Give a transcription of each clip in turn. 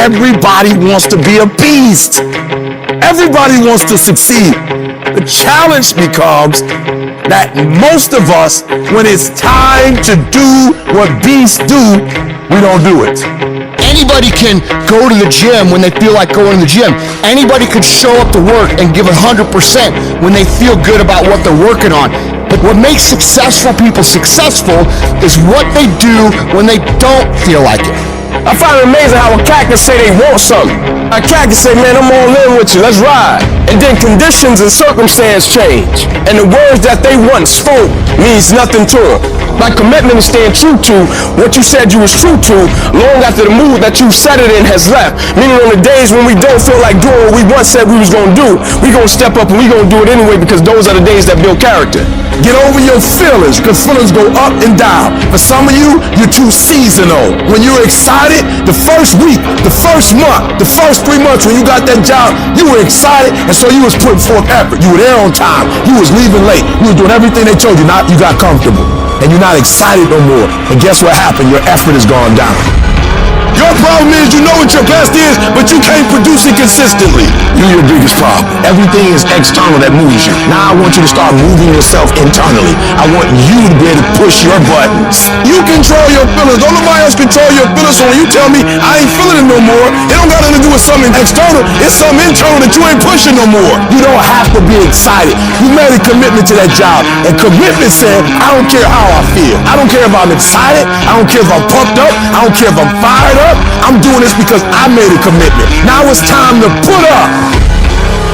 everybody wants to be a beast. Everybody wants to succeed. The challenge becomes that most of us, when it's time to do what beasts do, we don't do it. Anybody can go to the gym when they feel like going to the gym. Anybody could show up to work and give 100% when they feel good about what they're working on. But what makes successful people successful is what they do when they don't feel like it. I find it amazing how a cat can say they want something. A cat can say, man, I'm all in with you, let's ride. And then conditions and circumstance change. And the words that they once spoke means nothing to them. Like commitment is staying true to what you said you was true to long after the mood that you set it in has left. Meaning on the days when we don't feel like doing what we once said we was going to do, we going to step up and we going to do it anyway because those are the days that build character. Get over your feelings, because feelings go up and down. For some of you, you're too seasonal. When you're excited, the first week, the first month, the first 3 months when you got that job, you were excited, and so you was putting forth effort. You were there on time. You was leaving late. You was doing everything they told you. Now you got comfortable, and you're not excited no more. And guess what happened? Your effort has gone down. Your problem is you know what your best is, but you can't produce it consistently. You're your biggest problem. Everything is external that moves you. Now I want you to start moving yourself internally. I want you to be able to push your buttons. You control your feelings. Don't nobody else control your feelings. So when you tell me I ain't feeling it no more, it don't got nothing to do with something external. It's something internal that you ain't pushing no more. You don't have to be excited. You made a commitment to that job, and commitment said, I don't care how I feel. I don't care if I'm excited. I don't care if I'm pumped up. I don't care if I'm fired up. I'm doing this because I made a commitment. Now it's time to put up.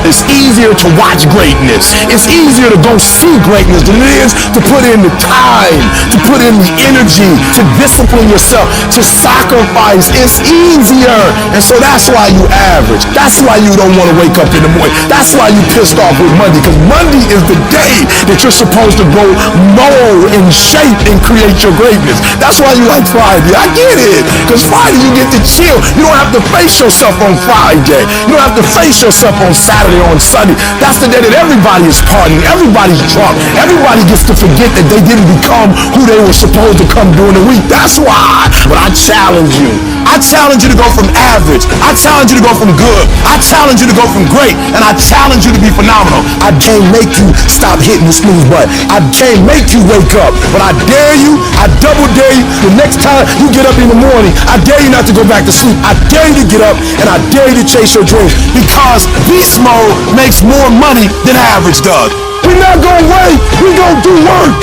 It's easier to watch greatness. It's easier to go see greatness than it is to put in the time, to put in the energy, to discipline yourself, to sacrifice. It's easier. And so that's why you average. That's why you don't want to wake up in the morning. That's why you pissed off with Monday, because Monday is the day that you're supposed to go mold and shape and create your greatness. That's why you like Friday. I get it. Because Friday you get to chill. You don't have to face yourself on Friday. You don't have to face yourself on Saturday, on Sunday. That's the day that everybody is partying, everybody's drunk, everybody gets to forget that they didn't become who they were supposed to come during the week. That's why. But I challenge you. I challenge you to go from average. I challenge you to go from good. I challenge you to go from great. And I challenge you to be phenomenal. I can't make you stop hitting the snooze button. I can't make you wake up. But I dare you, I double dare you, the next time you get up in the morning, I dare you not to go back to sleep. I dare you to get up, and I dare you to chase your dreams. Because beast mode makes more money than average does. We're not gonna wait. We're gonna do work.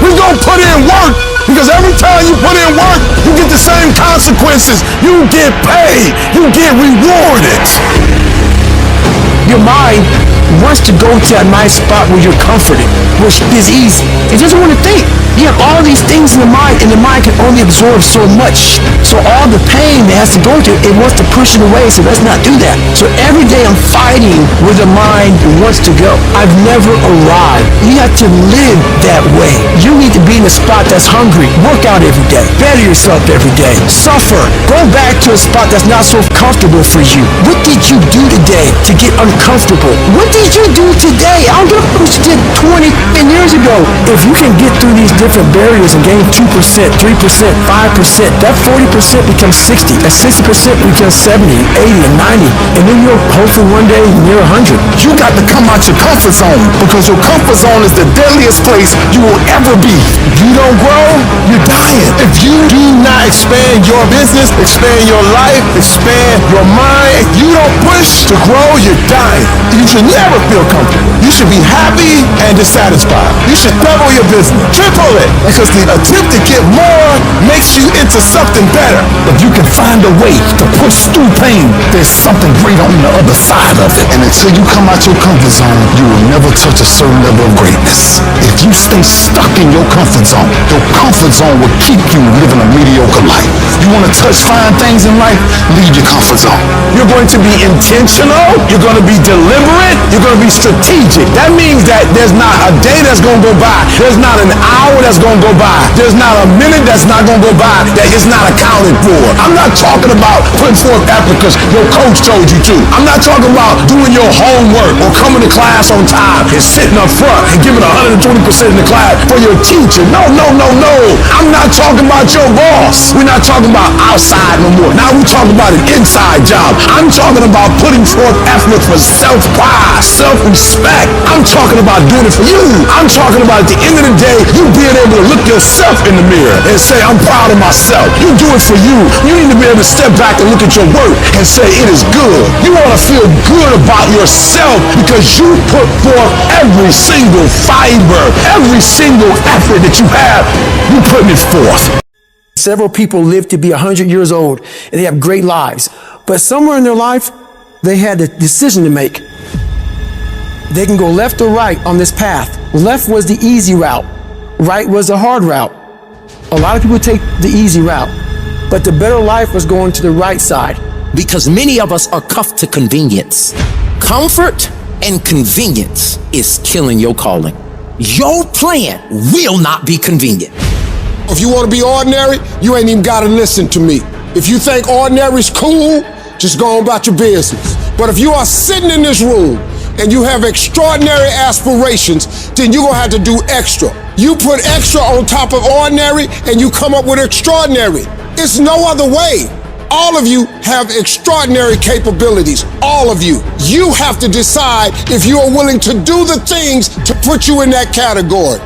We're gonna put in work. Because every time you put in work, you get the same consequences. You get paid. You get rewarded. Your mind wants to go to a nice spot where you're comforted, which is easy. It doesn't want to think. You have all these things in the mind, and the mind can only absorb so much. So all the pain it has to go to, it wants to push it away, so let's not do that. So every day I'm fighting with the mind that wants to go. I've never arrived. You have to live that way. You need to be in a spot that's hungry. Work out every day. Better yourself every day. Suffer. Go back to a spot that's not so comfortable for you. What did you do today to get uncomfortable? What did you do today? I don't give a fuck what you did 20 years ago. If you can get through these different barriers and gain 2%, 3%, 5%, that 40% becomes 60. That 60% becomes 70, 80, and 90. And then you'll hopefully one day near 100. You got to come out your comfort zone, because your comfort zone is the deadliest place you will ever be. If you don't grow, you're dying. If you do not expand your business, expand your life, expand your mind, if you don't push to grow, you're dying. You should never feel comfortable. You should be happy and dissatisfied. You should double your business, triple it, because the attempt to get more makes you into something better. If you can find a way to push through pain, there's something great on the other side of it. And until you come out your comfort zone, you will never touch a certain level of greatness. If you stay stuck in your comfort zone will keep you living a mediocre life. You want to touch fine things in life? Leave your comfort zone. You're going to be be intentional, you're gonna be deliberate, you're gonna be strategic. That means that there's not a day that's gonna go by, there's not an hour that's gonna go by, there's not a minute that's not gonna go by that is not accounted for. I'm not talking about putting forth effort because your coach told you to. I'm not talking about doing your homework or coming to class on time and sitting up front and giving 120% in the class for your teacher. No. I'm not talking about your boss. We're not talking about outside no more. Now we're talking about an inside job. I'm talking about putting forth effort for self-pride, self-respect. I'm talking about doing it for you. I'm talking about at the end of the day, you being able to look yourself in the mirror and say, I'm proud of myself. You do it for you. You need to be able to step back and look at your work and say, it is good. You want to feel good about yourself because you put forth every single fiber, every single effort that you have, you putting it forth. Several people live to be 100 years old and they have great lives. But somewhere in their life, they had a decision to make. They can go left or right on this path. Left was the easy route. Right was the hard route. A lot of people take the easy route, but the better life was going to the right side. Because many of us are cuffed to convenience. Comfort and convenience is killing your calling. Your plan will not be convenient. If you want to be ordinary, you ain't even got to listen to me. If you think ordinary's cool, just go on about your business. But if you are sitting in this room and you have extraordinary aspirations, then you're going to have to do extra. You put extra on top of ordinary and you come up with extraordinary. It's no other way. All of you have extraordinary capabilities, all of you. You have to decide if you are willing to do the things to put you in that category.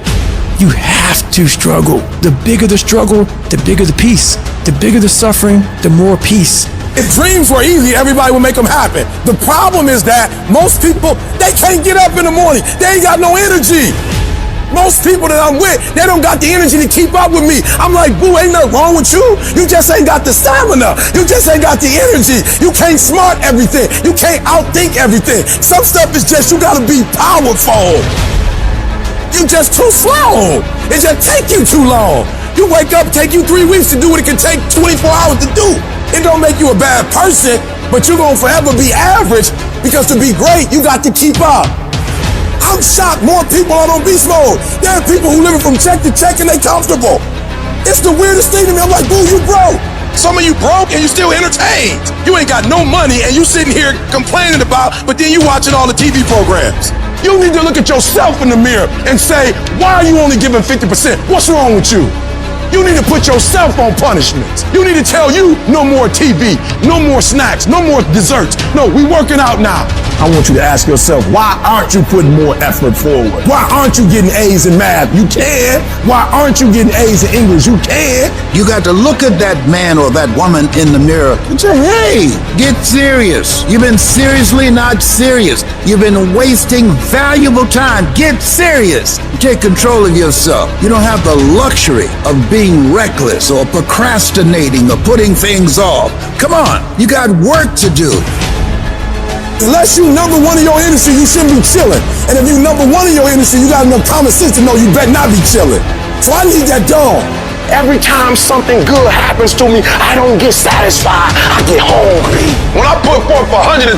You have to struggle. The bigger the struggle, the bigger the peace. The bigger the suffering, the more peace. If dreams were easy, everybody would make them happen. The problem is that most people, they can't get up in the morning. They ain't got no energy. Most people that I'm with, they don't got the energy to keep up with me. I'm like, boo, ain't nothing wrong with you. You just ain't got the stamina. You just ain't got the energy. You can't smart everything. You can't outthink everything. Some stuff is just, you gotta be powerful. You just too slow. It just take you too long. You wake up, take you 3 weeks to do what it can take 24 hours to do. It don't make you a bad person, but you're gonna forever be average because to be great, you got to keep up. I'm shocked more people are on beast mode. There are people who living from check to check and they comfortable. It's the weirdest thing to me. I'm like, boo, you broke. Some of you broke and you still entertained. You ain't got no money and you sitting here complaining about, but then you watching all the TV programs. You need to look at yourself in the mirror and say, why are you only giving 50%? What's wrong with you? You need to put yourself on punishment. You need to tell you no more TV, no more snacks, no more desserts. No, we working out now. I want you to ask yourself, why aren't you putting more effort forward? Why aren't you getting A's in math? You can. Why aren't you getting A's in English? You can. You got to look at that man or that woman in the mirror and say, hey, get serious. You've been seriously not serious. You've been wasting valuable time. Get serious. Take control of yourself. You don't have the luxury of being reckless or procrastinating or putting things off. Come on, you got work to do. Unless you number one in your industry, you shouldn't be chilling. And if you number one in your industry, you got enough common sense to know you better not be chilling. So I need that dog. Every time something good happens to me, I don't get satisfied. I get hungry. When I put forth 120%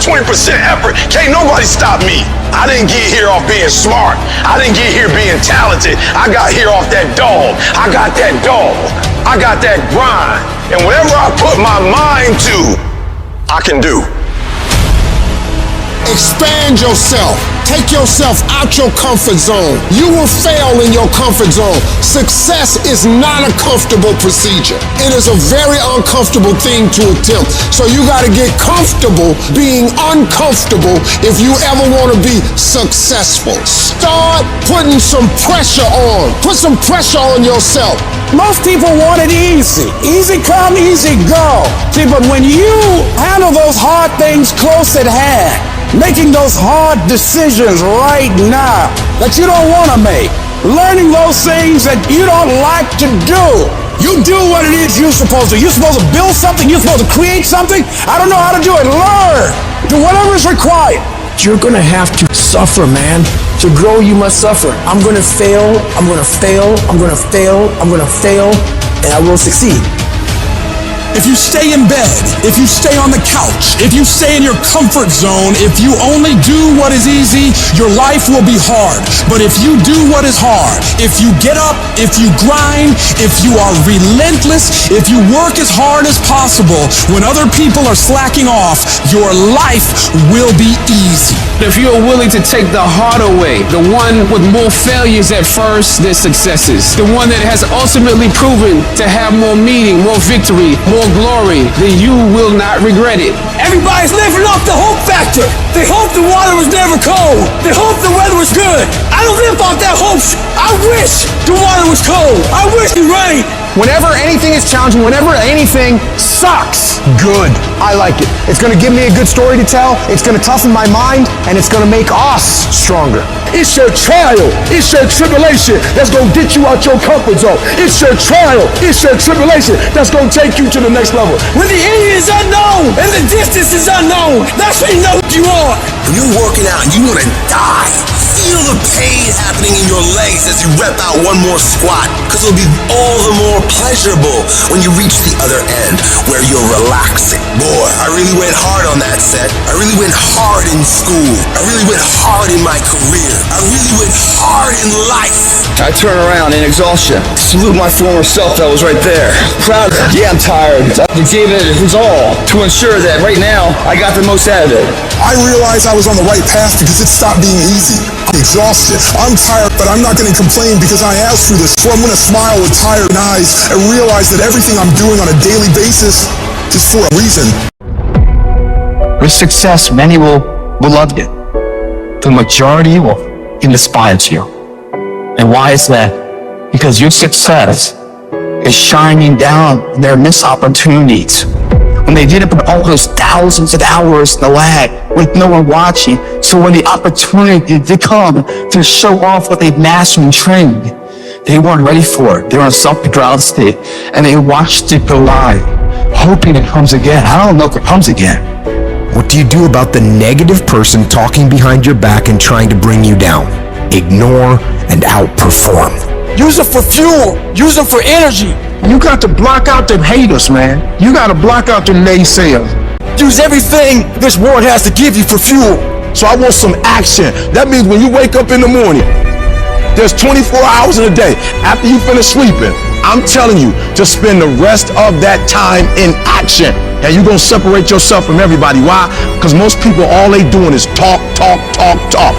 effort, can't nobody stop me. I didn't get here off being smart. I didn't get here being talented. I got here off that dog. I got that dog. I got that grind. And whatever I put my mind to, I can do. Expand yourself. Take yourself out your comfort zone. You will fail in your comfort zone. Success is not a comfortable procedure. It is a very uncomfortable thing to attempt. So you got to get comfortable being uncomfortable if you ever want to be successful. Start putting some pressure on. Put some pressure on yourself. Most people want it easy. Easy come, easy go. See, but when you handle those hard things close at hand, making those hard decisions right now that you don't want to make, learning those things that you don't like to do. You do what it is you're supposed to. You're supposed to build something. You're supposed to create something. I don't know how to do it. Learn. Do whatever is required. You're going to have to suffer, man. To grow, you must suffer. I'm going to fail. I'm going to fail. I'm going to fail. I'm going to fail. And I will succeed. if you stay in bed, if you stay on the couch, if you stay in your comfort zone, if you only do what is easy, your life will be hard. But if you do what is hard, if you get up, if you grind, if you are relentless, if you work as hard as possible, when other people are slacking off, your life will be easy. If you're willing to take the harder way, the one with more failures at first than successes, the one that has ultimately proven to have more meaning, more victory, more glory, then you will not regret it. Everybody's living off the hope factor. They hope the water was never cold. They hope the weather was good. I don't live off that hope. I wish the water was cold. I wish it rained. Whenever anything is challenging, whenever anything sucks, good. I like it. It's going to give me a good story to tell. It's going to toughen my mind, and it's going to make us stronger. It's your trial. It's your tribulation that's going to get you out your comfort zone. It's your trial. It's your tribulation that's going to take you to the next level. When the enemy is unknown and the distance is unknown, that's when you know what you are. When you're working out and you want to die, feel the pain happening in your legs as you rep out one more squat, because it'll be all the more pleasurable when you reach the other end where you're relaxing. Boy, I really went hard on that set. I really went hard in school. I really went hard in my career. I really went hard in life. I turn around in exhaustion, salute my former self that was right there. Proud of it. Yeah, I'm tired. I gave it his all to ensure that right now I got the most out of it. I realized I was on the right path because it stopped being easy. I'm exhausted. I'm tired, but I'm not going to complain because I asked for this. So I'm going to smile with tired eyes and realize that everything I'm doing on a daily basis is for a reason. With success, many will love you. The majority will despise you. And why is that? Because your success is shining down their missed opportunities. When they did it for all those thousands of hours in the lab with no one watching. So when the opportunity did come to show off what they've mastered and trained, they weren't ready for it. They were in a self-controlled state, and they watched it go live, hoping it comes again. I don't know if it comes again. What do you do about the negative person talking behind your back and trying to bring you down? Ignore and outperform. Use it for fuel. Use it for energy. You got to block out them haters, man. You got to block out them naysayers. Use everything this world has to give you for fuel. So I want some action. That means when you wake up in the morning, there's 24 hours in a day. After you finish sleeping, I'm telling you to spend the rest of that time in action. And you're going to separate yourself from everybody. Why? Because most people, all they doing is talk, talk, talk, talk.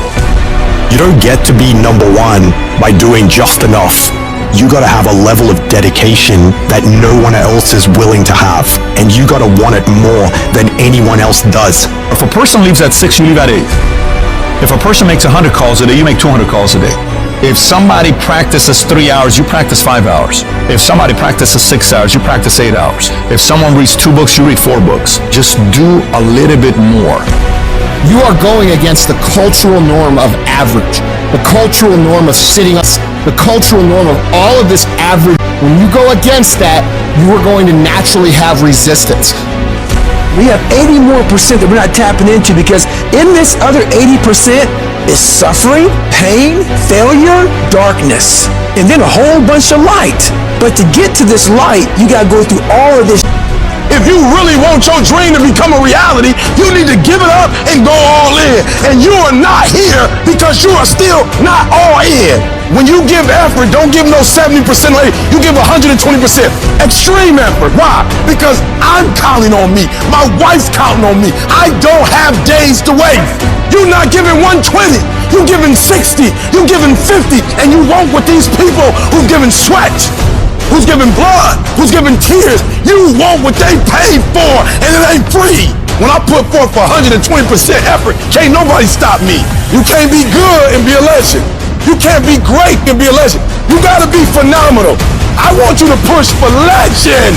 You don't get to be number one by doing just enough. You gotta have a level of dedication that no one else is willing to have. And you gotta want it more than anyone else does. If a person leaves at 6, you leave at 8. If a person makes 100 calls a day, you make 200 calls a day. If somebody practices 3 hours, you practice 5 hours. If somebody practices 6 hours, you practice 8 hours. If someone reads 2 books, you read 4 books. Just do a little bit more. You are going against the cultural norm of average, the cultural norm of sitting up, the cultural norm of all of this average. When you go against that, you are going to naturally have resistance. We have 80% more that we're not tapping into, because in this other 80% is suffering, pain, failure, darkness, and then a whole bunch of light. But to get to this light, you gotta go through all of this. If you really want your dream to become a reality, you need to give it up and go all in. And you are not here because you are still not all in. When you give effort, don't give no 70% late. You give 120%. Extreme effort. Why? Because I'm counting on me. My wife's counting on me. I don't have days to waste. You're not giving 120. You're giving 60. You're giving 50. And you won't with these people who've given sweat, who's giving blood, who's giving tears. You want what they paid for, and it ain't free. When I put forth 120% effort, can't nobody stop me. You can't be good and be a legend. You can't be great and be a legend. You gotta be phenomenal. I want you to push for legend.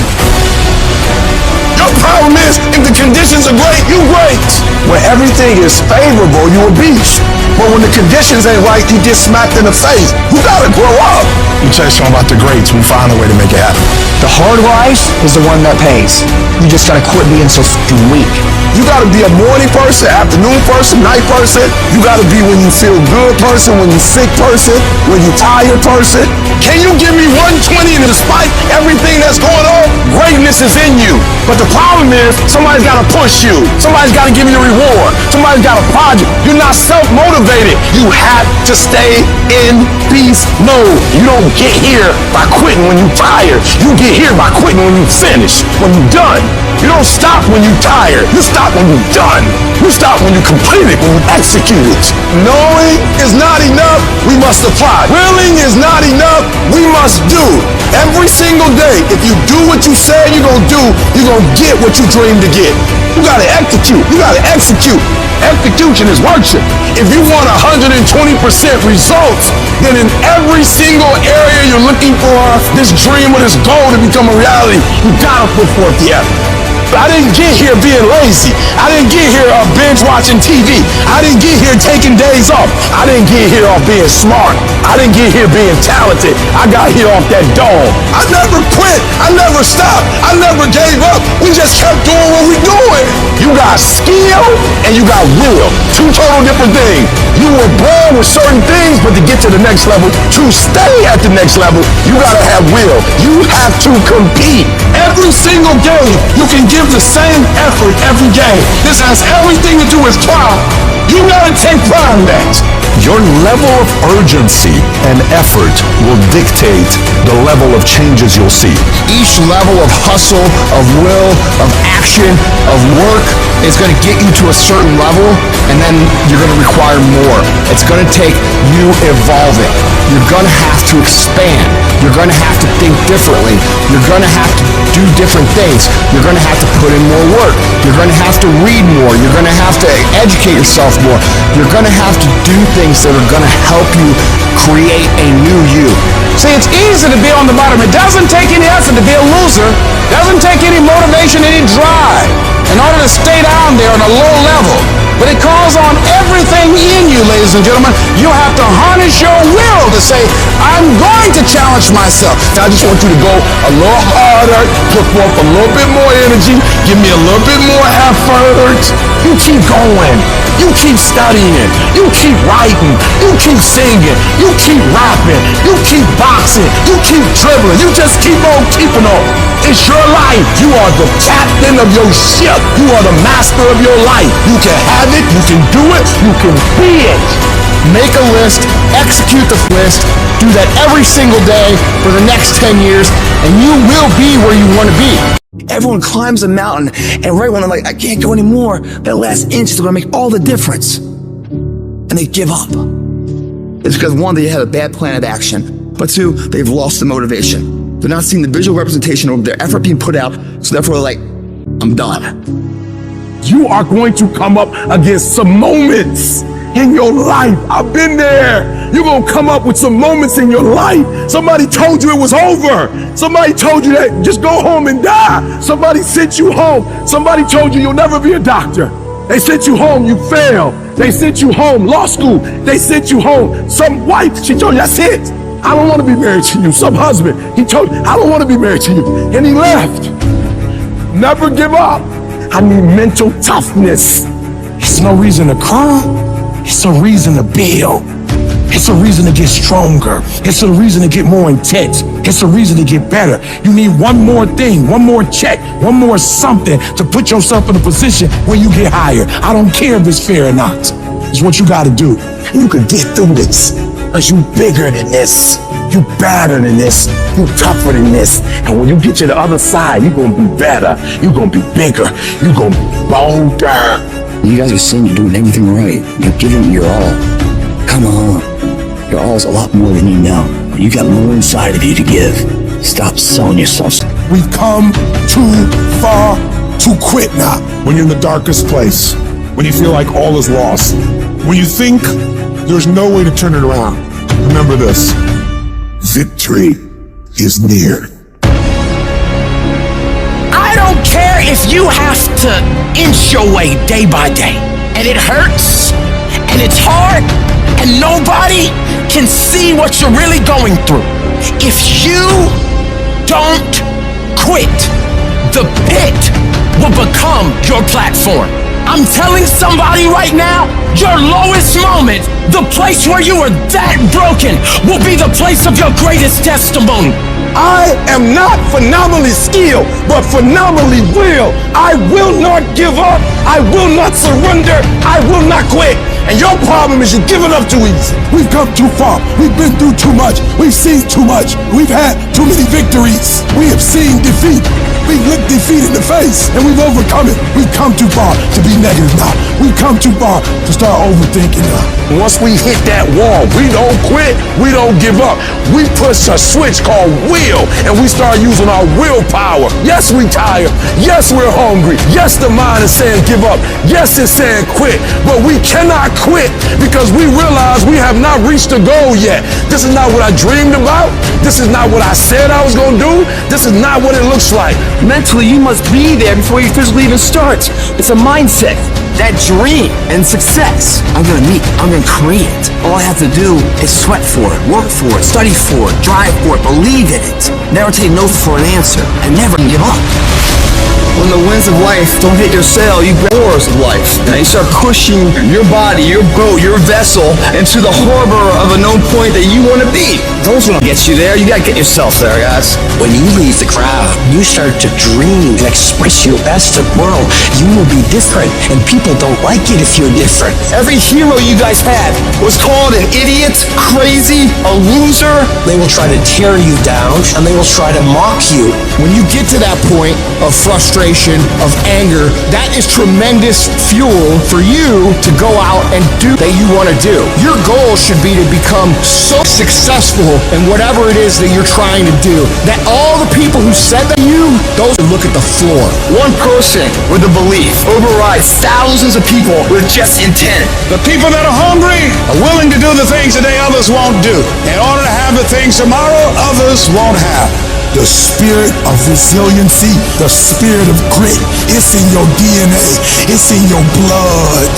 Your problem is, if the conditions are great, you great. When everything is favorable, you a beast. But when the conditions ain't right, you get smacked in the face. You gotta grow up. You tell someone about the greats, we find a way to make it happen. The hard life is the one that pays. You just gotta quit being so fucking weak. You gotta be a morning person, afternoon person, night person. You gotta be when you feel good person, when you sick person, when you tired person. Can you give me 120 and despite everything that's going on, greatness is in you. But the problem is, somebody's gotta push you. Somebody's gotta give you a reward. Somebody's gotta prod you. You're not self-motivated. You have to stay in beast mode. You don't get here by quitting when you're tired. You get here by quitting when you finish, when you're done. You don't stop when you're tired. You stop when you're done. You stop when you complete it, when you execute it. Knowing is not enough, we must apply. Willing is not enough, we must do. Every single day, if you do what you say you're gonna do, you're gonna get what you dream to get. You gotta execute. You gotta execute. Execution is worship. If you want 120% results, then in every single area you're looking for this dream or this goal to become a reality, you gotta put forth the effort. I didn't get here being lazy. I didn't get here binge watching TV. I didn't get here taking days off. I didn't get here off being smart. I didn't get here being talented. I got here off that dog. I never quit. I never stopped. I never gave up. We just kept doing what we're doing. You got skill and you got will. Two total different things. You were born with certain things, but to get to the next level, to stay at the next level, you gotta have will. You have to compete. Every single game, you can give the same effort every game. This has everything to do with pride. You gotta take pride in that. Your level of urgency and effort will dictate the level of changes you'll see. Each level of hustle, of will, of action, of work is going to get you to a certain level, and then you're going to require more. It's going to take you evolving. You're going to have to expand. You're going to have to think differently. You're going to have to do different things. You're going to have to put in more work. You're going to have to read more. You're going to have to educate yourself more. You're going to have to do things that are going to help you create a new you. See, it's easy to be on the bottom. It doesn't take any effort to be a loser. It doesn't take any motivation, any drive in order to stay down there on a low level. But it calls on everything in you, ladies and gentlemen. You have to harness your will to say, I'm going to challenge myself. I just want you to go a little harder, put forth a little bit more energy, give me a little bit more effort. You keep going. You keep studying. You keep writing. You keep singing. You keep rapping. You keep boxing. You keep dribbling. You just keep on keeping on. It's your life. You are the captain of your ship. You are the master of your life. You can have it. You can do it. You can be it. Make a list, execute the list, do that every single day for the next 10 years, and you will be where you want to be. Everyone climbs a mountain, and right when they're like, I can't go anymore, that last inch is going to make all the difference. And they give up. It's because, one, they had a bad plan of action, but two, they've lost the motivation. They're not seeing the visual representation of their effort being put out, so therefore they're like, I'm done. You are going to come up against some moments in your life. I've been there. You're going to come up with some moments in your life. Somebody told you it was over. Somebody told you that just go home and die. Somebody sent you home. Somebody told you you'll never be a doctor. They sent you home, you failed. They sent you home, law school. They sent you home. Some wife, she told you, that's it. I don't want to be married to you. Some husband, he told you, I don't want to be married to you. And he left. Never give up. I need mental toughness. It's no reason to cry. It's a reason to build. It's a reason to get stronger. It's a reason to get more intense. It's a reason to get better. You need one more thing, one more check, one more something to put yourself in a position where you get higher. I don't care if it's fair or not. It's what you got to do. And you can get through this because you bigger than this. You better than this. You tougher than this. And when you get to the other side, you're going to be better. You're going to be bigger. You're going to be bolder. You guys are saying you're doing everything right. You're giving your all. Come on. Your all is a lot more than you know. You got more inside of you to give. Stop selling yourself. We've come too far to quit now. When you're in the darkest place, when you feel like all is lost, when you think there's no way to turn it around, remember this. Victory is near. I don't care if you have to inch your way day by day, and it hurts, and it's hard, and nobody can see what you're really going through. If you don't quit, the pit will become your platform. I'm telling somebody right now, your lowest moment, the place where you were that broken, will be the place of your greatest testimony. I am not phenomenally skilled, but phenomenally real. I will not give up. I will not surrender. I will not quit. And your problem is you're giving up too easy. We've come too far. We've been through too much. We've seen too much. We've had too many victories. We have seen defeat. We've looked defeat in the face, and we've overcome it. We've come too far to be negative now. We've come too far to start overthinking now. Once we hit that wall, we don't quit. We don't give up. We push a switch called will, and we start using our willpower. Yes, we tired. Yes, we're hungry. Yes, the mind is saying give up. Yes, it's saying quit. But we cannot quit because we realize we have not reached the goal yet. This is not what I dreamed about. This is not what I said I was going to do. This is not what it looks like. Mentally, you must be there before you physically even start. It's a mindset. That dream and success, I'm gonna meet, I'm gonna create. All I have to do is sweat for it, work for it, study for it, drive for it, believe in it. Never take no for an answer, and never give up. When the winds of life don't hit your sail, you grab oars of life. And you start pushing your body, your boat, your vessel into the harbor of a known point that you want to be. Those will get you there. You gotta get yourself there, guys. When you leave the crowd, you start to dream, to express your best of the world. You will be different, and people don't like it if you're different. Every hero you guys had was called an idiot, crazy, a loser. They will try to tear you down, and they will try to mock you. When you get to that point of frustration, of anger, that is tremendous fuel for you to go out and do that you want to do. Your goal should be to become so successful in whatever it is that you're trying to do that all the people who said that you, those who look at the floor. One person with a belief overrides thousands of people with just intent. The people that are hungry are willing to do the things today others won't do, in order to have the things tomorrow others won't have. The spirit of resiliency, the spirit of grit, it's in your DNA, it's in your blood.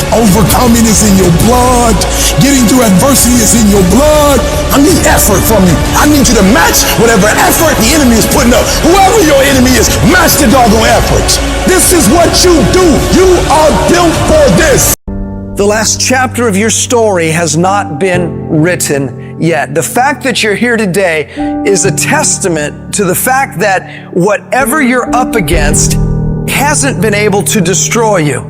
Overcoming is in your blood. Getting through adversity is in your blood. I need effort from you. I need you to match whatever effort the enemy is putting up. Whoever your enemy is, match the doggone effort. This is what you do. You are built for this. The last chapter of your story has not been written yet. The fact that you're here today is a testament to the fact that whatever you're up against hasn't been able to destroy you.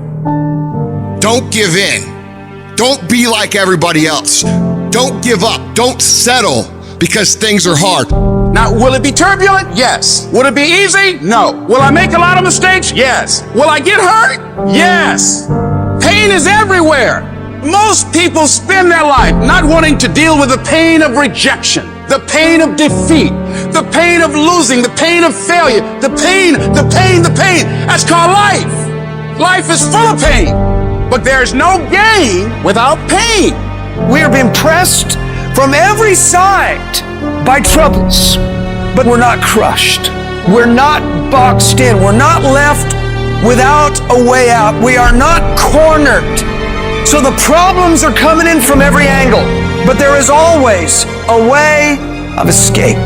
Don't give in. Don't be like everybody else. Don't give up. Don't settle because things are hard. Now, will it be turbulent? Yes. Will it be easy? No. Will I make a lot of mistakes? Yes. Will I get hurt? Yes. Pain is everywhere. Most people spend their life not wanting to deal with the pain of rejection, the pain of defeat, the pain of losing, the pain of failure, the pain. That's called life. Life is full of pain, but there's no gain without pain. We are being pressed from every side by troubles, but we're not crushed. We're not boxed in. We're not left without a way out. We are not cornered. So the problems are coming in from every angle, but there is always a way of escape.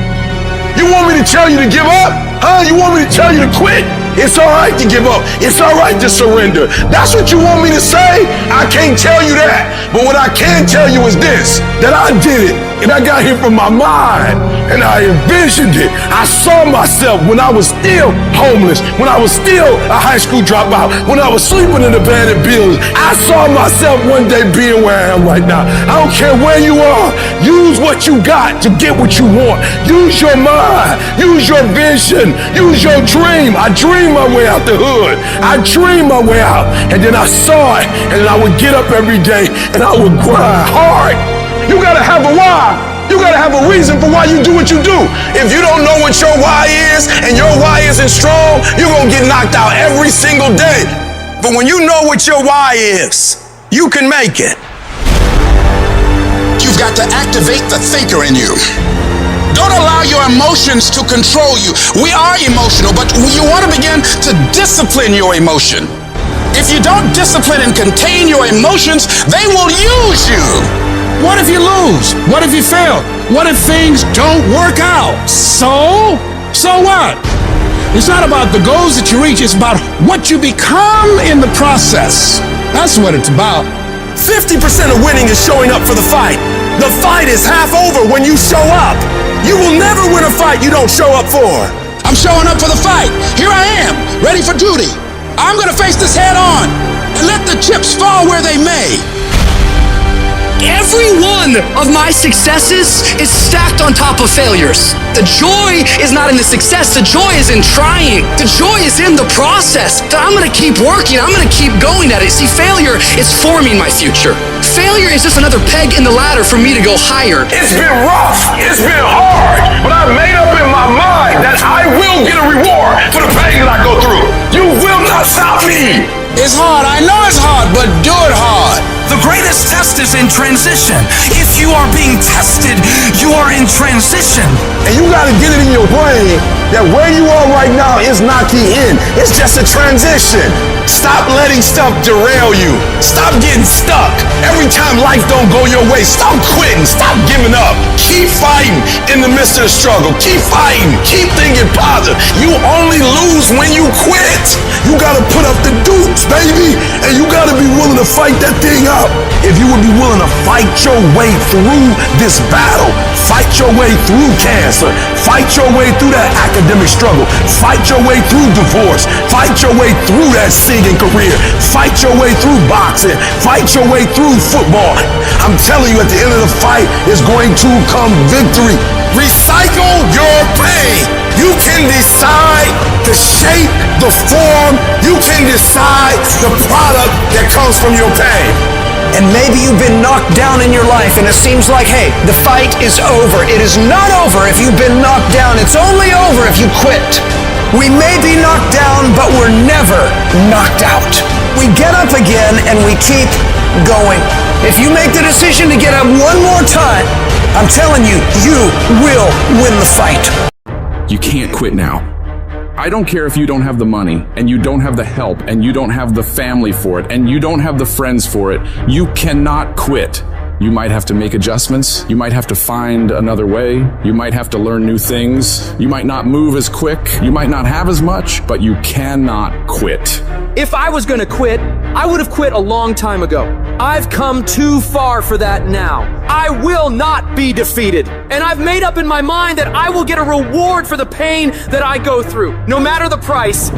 You want me to tell you to give up? Huh? You want me to tell you to quit? It's all right to give up. It's all right to surrender. That's what you want me to say? I can't tell you that. But what I can tell you is this, that I did it. And I got here from my mind. And I envisioned it. I saw myself when I was still homeless, when I was still a high school dropout, when I was sleeping in abandoned buildings. I saw myself one day being where I am right now. I don't care where you are. Use what you got to get what you want. Use your mind. Use your vision. Use your dream. I dreamed my way out the hood. I dreamed my way out. And then I saw it. And then I would get up every day and I would grind hard. You gotta have a why. You gotta have a reason for why you do what you do. If you don't know what your why is and your why isn't strong, you're gonna get knocked out every single day. But when you know what your why is, you can make it. You've got to activate the thinker in you. Don't allow your emotions to control you. We are emotional, but you want to begin to discipline your emotion. If you don't discipline and contain your emotions, they will use you. What if you lose? What if you fail? What if things don't work out? So what? It's not about the goals that you reach, it's about what you become in the process. That's what it's about. 50% of winning is showing up for the fight. The fight is half over when you show up. You will never win a fight you don't show up for. I'm showing up for the fight. Here I am, ready for duty. I'm gonna face this head on and let the chips fall where they may. Every one of my successes is stacked on top of failures. The joy is not in the success, the joy is in trying. The joy is in the process. That I'm gonna keep working, I'm gonna keep going at it. See, failure is forming my future. Failure is just another peg in the ladder for me to go higher. It's been rough, it's been hard, but I've made up in my mind that I will get a reward for the pain that I go through. You will not stop me. It's hard, I know it's hard, but do it hard. The greatest test is in transition. If you are being tested, you are in transition. And you gotta get it in your brain that where you are right now is not the end. It's just a transition. Stop letting stuff derail you. Stop getting stuck. Every time life don't go your way, stop quitting. Stop giving up. Keep fighting in the midst of the struggle. Keep fighting. Keep thinking positive. You only lose when you quit. You gotta put up the dukes, baby. And you gotta be willing to fight that thing up. If you would be willing to fight your way through this battle, fight your way through cancer, fight your way through that academic struggle, fight your way through divorce, fight your way through that singing career, fight your way through boxing, fight your way through football. I'm telling you, at the end of the fight is going to come victory. Recycle your pain. You can decide the shape, the form. You can decide the product that comes from your pain. And maybe you've been knocked down in your life and it seems like, hey, the fight is over. It is not over if you've been knocked down. It's only over if you quit. We may be knocked down, but we're never knocked out. We get up again and we keep going. If you make the decision to get up one more time, I'm telling you, you will win the fight. You can't quit now. I don't care if you don't have the money, and you don't have the help, and you don't have the family for it, and you don't have the friends for it. You cannot quit. You might have to make adjustments. You might have to find another way. You might have to learn new things. You might not move as quick. You might not have as much, but you cannot quit. If I was gonna quit, I would have quit a long time ago. I've come too far for that now. I will not be defeated. And I've made up in my mind that I will get a reward for the pain that I go through, no matter the price.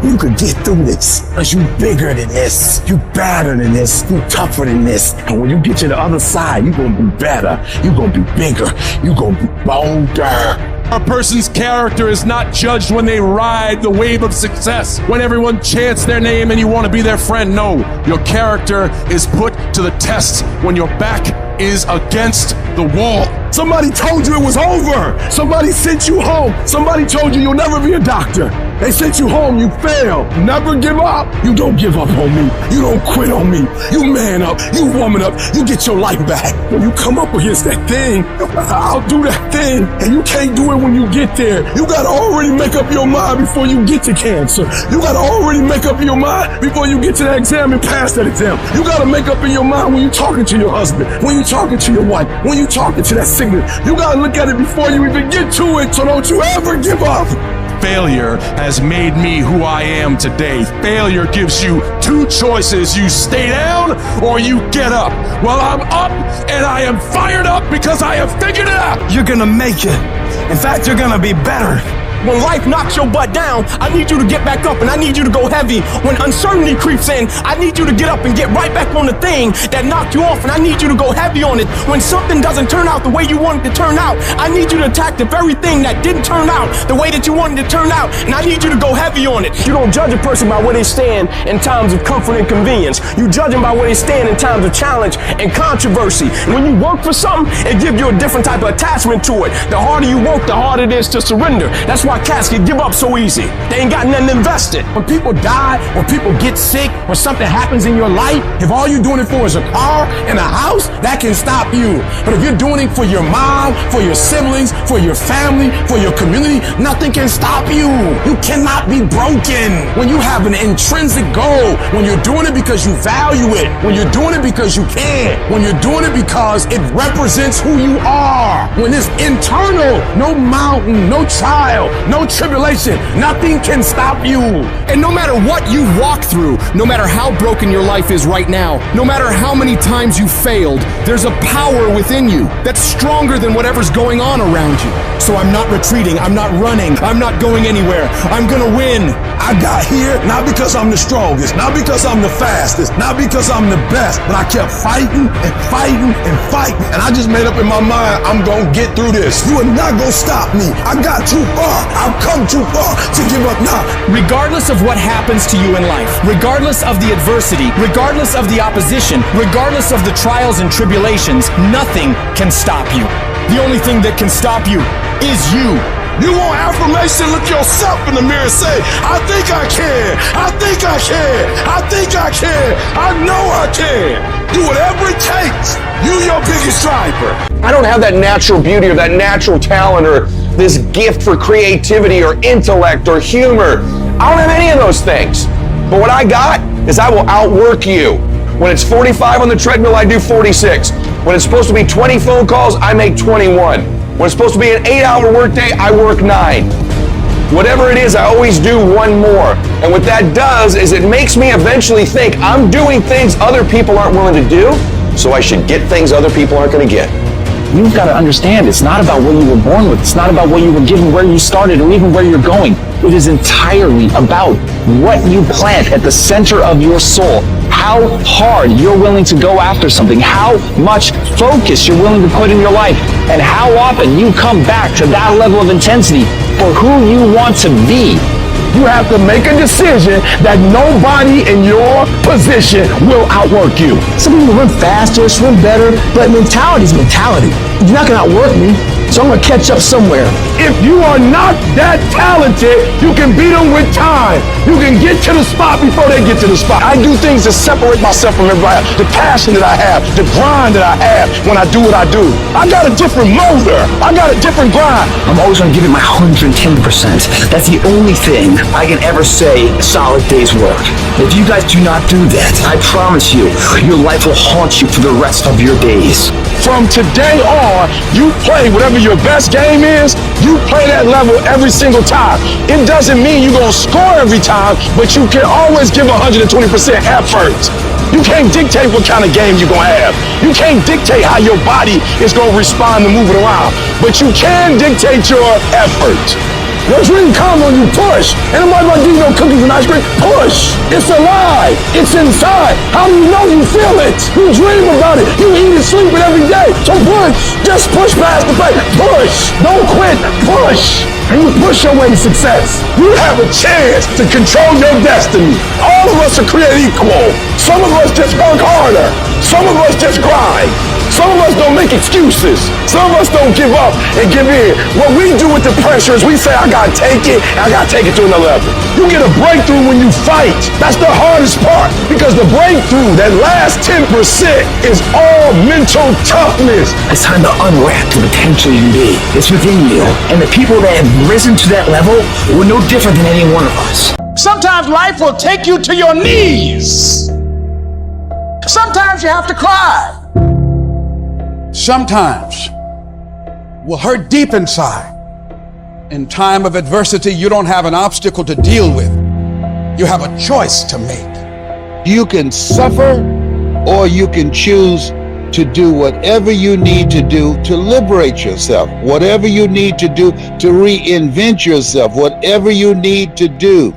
You could get through this, because you bigger than this, you better than this, you tougher than this. And when you get to the other side, you gonna be better, you gonna be bigger, you gonna be bolder. A person's character is not judged when they ride the wave of success, when everyone chants their name and you want to be their friend. No, your character is put to the test when your back is against the wall. Somebody told you it was over. Somebody sent you home. Somebody told you you'll never be a doctor. They sent you home, you failed. Never give up. You don't give up on me. You don't quit on me. You man up, you woman up, you get your life back. When you come up against that thing, I'll do that thing. And you can't do it when you get there. You gotta already make up your mind before you get to cancer. You gotta already make up your mind before you get to that exam and pass that exam. You gotta make up in your mind when you're talking to your husband, when you're talking to your wife, when you're talking to that sickness. You gotta look at it before you even get to it, so don't you ever give up. Failure has made me who I am today. Failure gives you two choices. You stay down or you get up. Well, I'm up and I am fired up because I have figured it out. You're gonna make it. In fact, you're gonna be better. When life knocks your butt down, I need you to get back up and I need you to go heavy. When uncertainty creeps in, I need you to get up and get right back on the thing that knocked you off, and I need you to go heavy on it. When something doesn't turn out the way you wanted to turn out, I need you to attack the very thing that didn't turn out the way that you wanted to turn out, and I need you to go heavy on it. You don't judge a person by where they stand in times of comfort and convenience. You judge them by where they stand in times of challenge and controversy. And when you work for something, it gives you a different type of attachment to it. The harder you work, the harder it is to surrender. That's why cats can give up so easy. They ain't got nothing invested. When people die, or people get sick, or something happens in your life, if all you're doing it for is a car and a house, that can stop you. But if you're doing it for your mom, for your siblings, for your family, for your community, nothing can stop you. You cannot be broken. When you have an intrinsic goal, when you're doing it because you value it, when you're doing it because you can, when you're doing it because it represents who you are, when it's internal, no mountain, no trial, no tribulation, nothing can stop you. And no matter what you walk through, no matter how broken your life is right now, no matter how many times you failed, there's a power within you that's stronger than whatever's going on around you. So I'm not retreating, I'm not running, I'm not going anywhere. I'm gonna win. I got here not because I'm the strongest, not because I'm the fastest, not because I'm the best, but I kept fighting and fighting and fighting. And I just made up in my mind, I'm gonna get through this. You are not gonna stop me. I got too far. I've come too far to give up now. Regardless of what happens to you in life, regardless of the adversity, regardless of the opposition, regardless of the trials and tribulations, nothing can stop you. The only thing that can stop you is you. You want affirmation? Look yourself in the mirror and say, I think I can. I think I can. I think I can. I know I can. Do whatever it takes. You your biggest driver. I don't have that natural beauty or that natural talent or this gift for creativity or intellect or humor. I don't have any of those things. But what I got is I will outwork you. When it's 45 on the treadmill, I do 46. When it's supposed to be 20 phone calls, I make 21. When it's supposed to be an 8-hour workday, I work 9. Whatever it is, I always do one more. And what that does is it makes me eventually think I'm doing things other people aren't willing to do, so I should get things other people aren't going to get. You've got to understand, it's not about what you were born with. It's not about what you were given, where you started, or even where you're going. It is entirely about what you plant at the center of your soul. How hard you're willing to go after something, how much focus you're willing to put in your life, and how often you come back to that level of intensity for who you want to be. You have to make a decision that nobody in your position will outwork you. Some people run faster, swim better, but mentality is mentality. You're not gonna outwork me, so I'm gonna catch up somewhere. If you are not that talented, you can beat them with time. You can get to the spot before they get to the spot. I do things to separate myself from everybody else. The passion that I have, the grind that I have when I do what I do. I got a different motor. I got a different grind. I'm always gonna give it my 110%. That's the only thing I can ever say a solid day's work. If you guys do not do that, I promise you, your life will haunt you for the rest of your days. From today on, you play whatever your best game is, you play that level every single time. It doesn't mean you're gonna score every time, but you can always give 120% effort. You can't dictate what kind of game you're gonna have. You can't dictate how your body is gonna respond to moving around, but you can dictate your effort. Your dream comes when you push. And nobody gonna give you no cookies and ice cream. Push. It's alive. It's inside. How do you know you feel it? You dream about it. You eat and sleep it every day. So push. Just push past the pain. Push. Don't quit. Push. And you push your way to success. You have a chance to control your destiny. All of us are created equal. Some of us just work harder. Some of us just grind. Some of us don't make excuses. Some of us don't give up and give in. What we do with the pressure is we say, I gotta take it, and I gotta take it to another level. You get a breakthrough when you fight. That's the hardest part, because the breakthrough, that last 10%, is all mental toughness. It's time to unwrap the potential you can be. It's within you. And the people that have risen to that level were no different than any one of us. Sometimes life will take you to your knees. Sometimes you have to cry. Sometimes will hurt deep inside. In time of adversity, you don't have an obstacle to deal with. You have a choice to make. You can suffer, or you can choose to do whatever you need to do to liberate yourself, whatever you need to do to reinvent yourself, whatever you need to do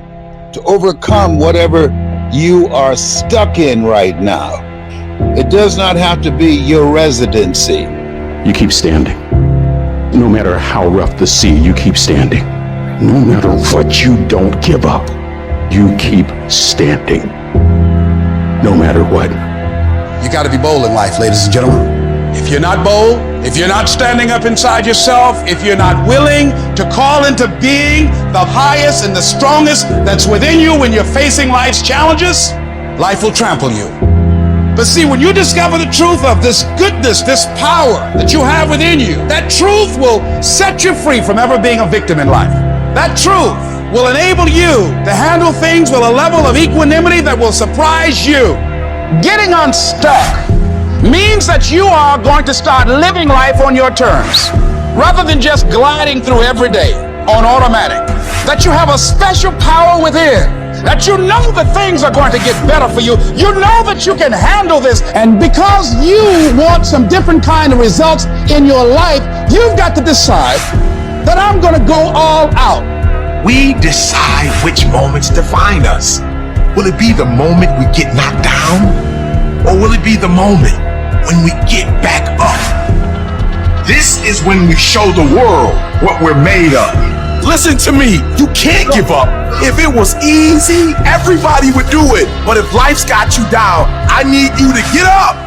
to overcome whatever you are stuck in right now. It does not have to be your residency. You keep standing. No matter how rough the sea, you keep standing. No matter what, you don't give up. You keep standing. No matter what. You got to be bold in life, ladies and gentlemen. If you're not bold, if you're not standing up inside yourself, if you're not willing to call into being the highest and the strongest that's within you when you're facing life's challenges, life will trample you. But see, when you discover the truth of this goodness, this power that you have within you, that truth will set you free from ever being a victim in life. That truth will enable you to handle things with a level of equanimity that will surprise you. Getting unstuck means that you are going to start living life on your terms, rather than just gliding through every day. on automatic, that you have a special power within, that you know that things are going to get better for you. You know that you can handle this. And because you want some different kind of results in your life, you've got to decide that I'm going to go all out. We decide which moments define us. Will it be the moment we get knocked down? Or will it be the moment when we get back up? This is when we show the world what we're made of. Listen to me, you can't give up. If it was easy, everybody would do it. But if life's got you down, I need you to get up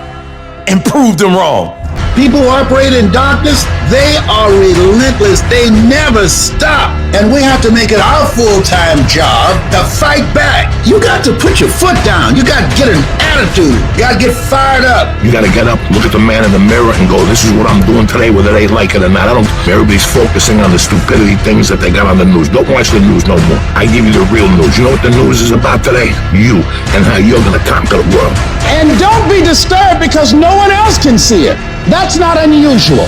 and prove them wrong. People who operate in darkness, they are relentless. They never stop. And we have to make it our full-time job to fight back. You got to put your foot down. You got to get an attitude. You got to get fired up. You gotta get up, look at the man in the mirror and go, this is what I'm doing today, whether they like it or not. Everybody's focusing on the stupidity things that they got on the news. Don't watch the news no more. I give you the real news. You know what the news is about today? You, and how you're gonna conquer the world. And don't be disturbed because no one else can see it. That's not unusual.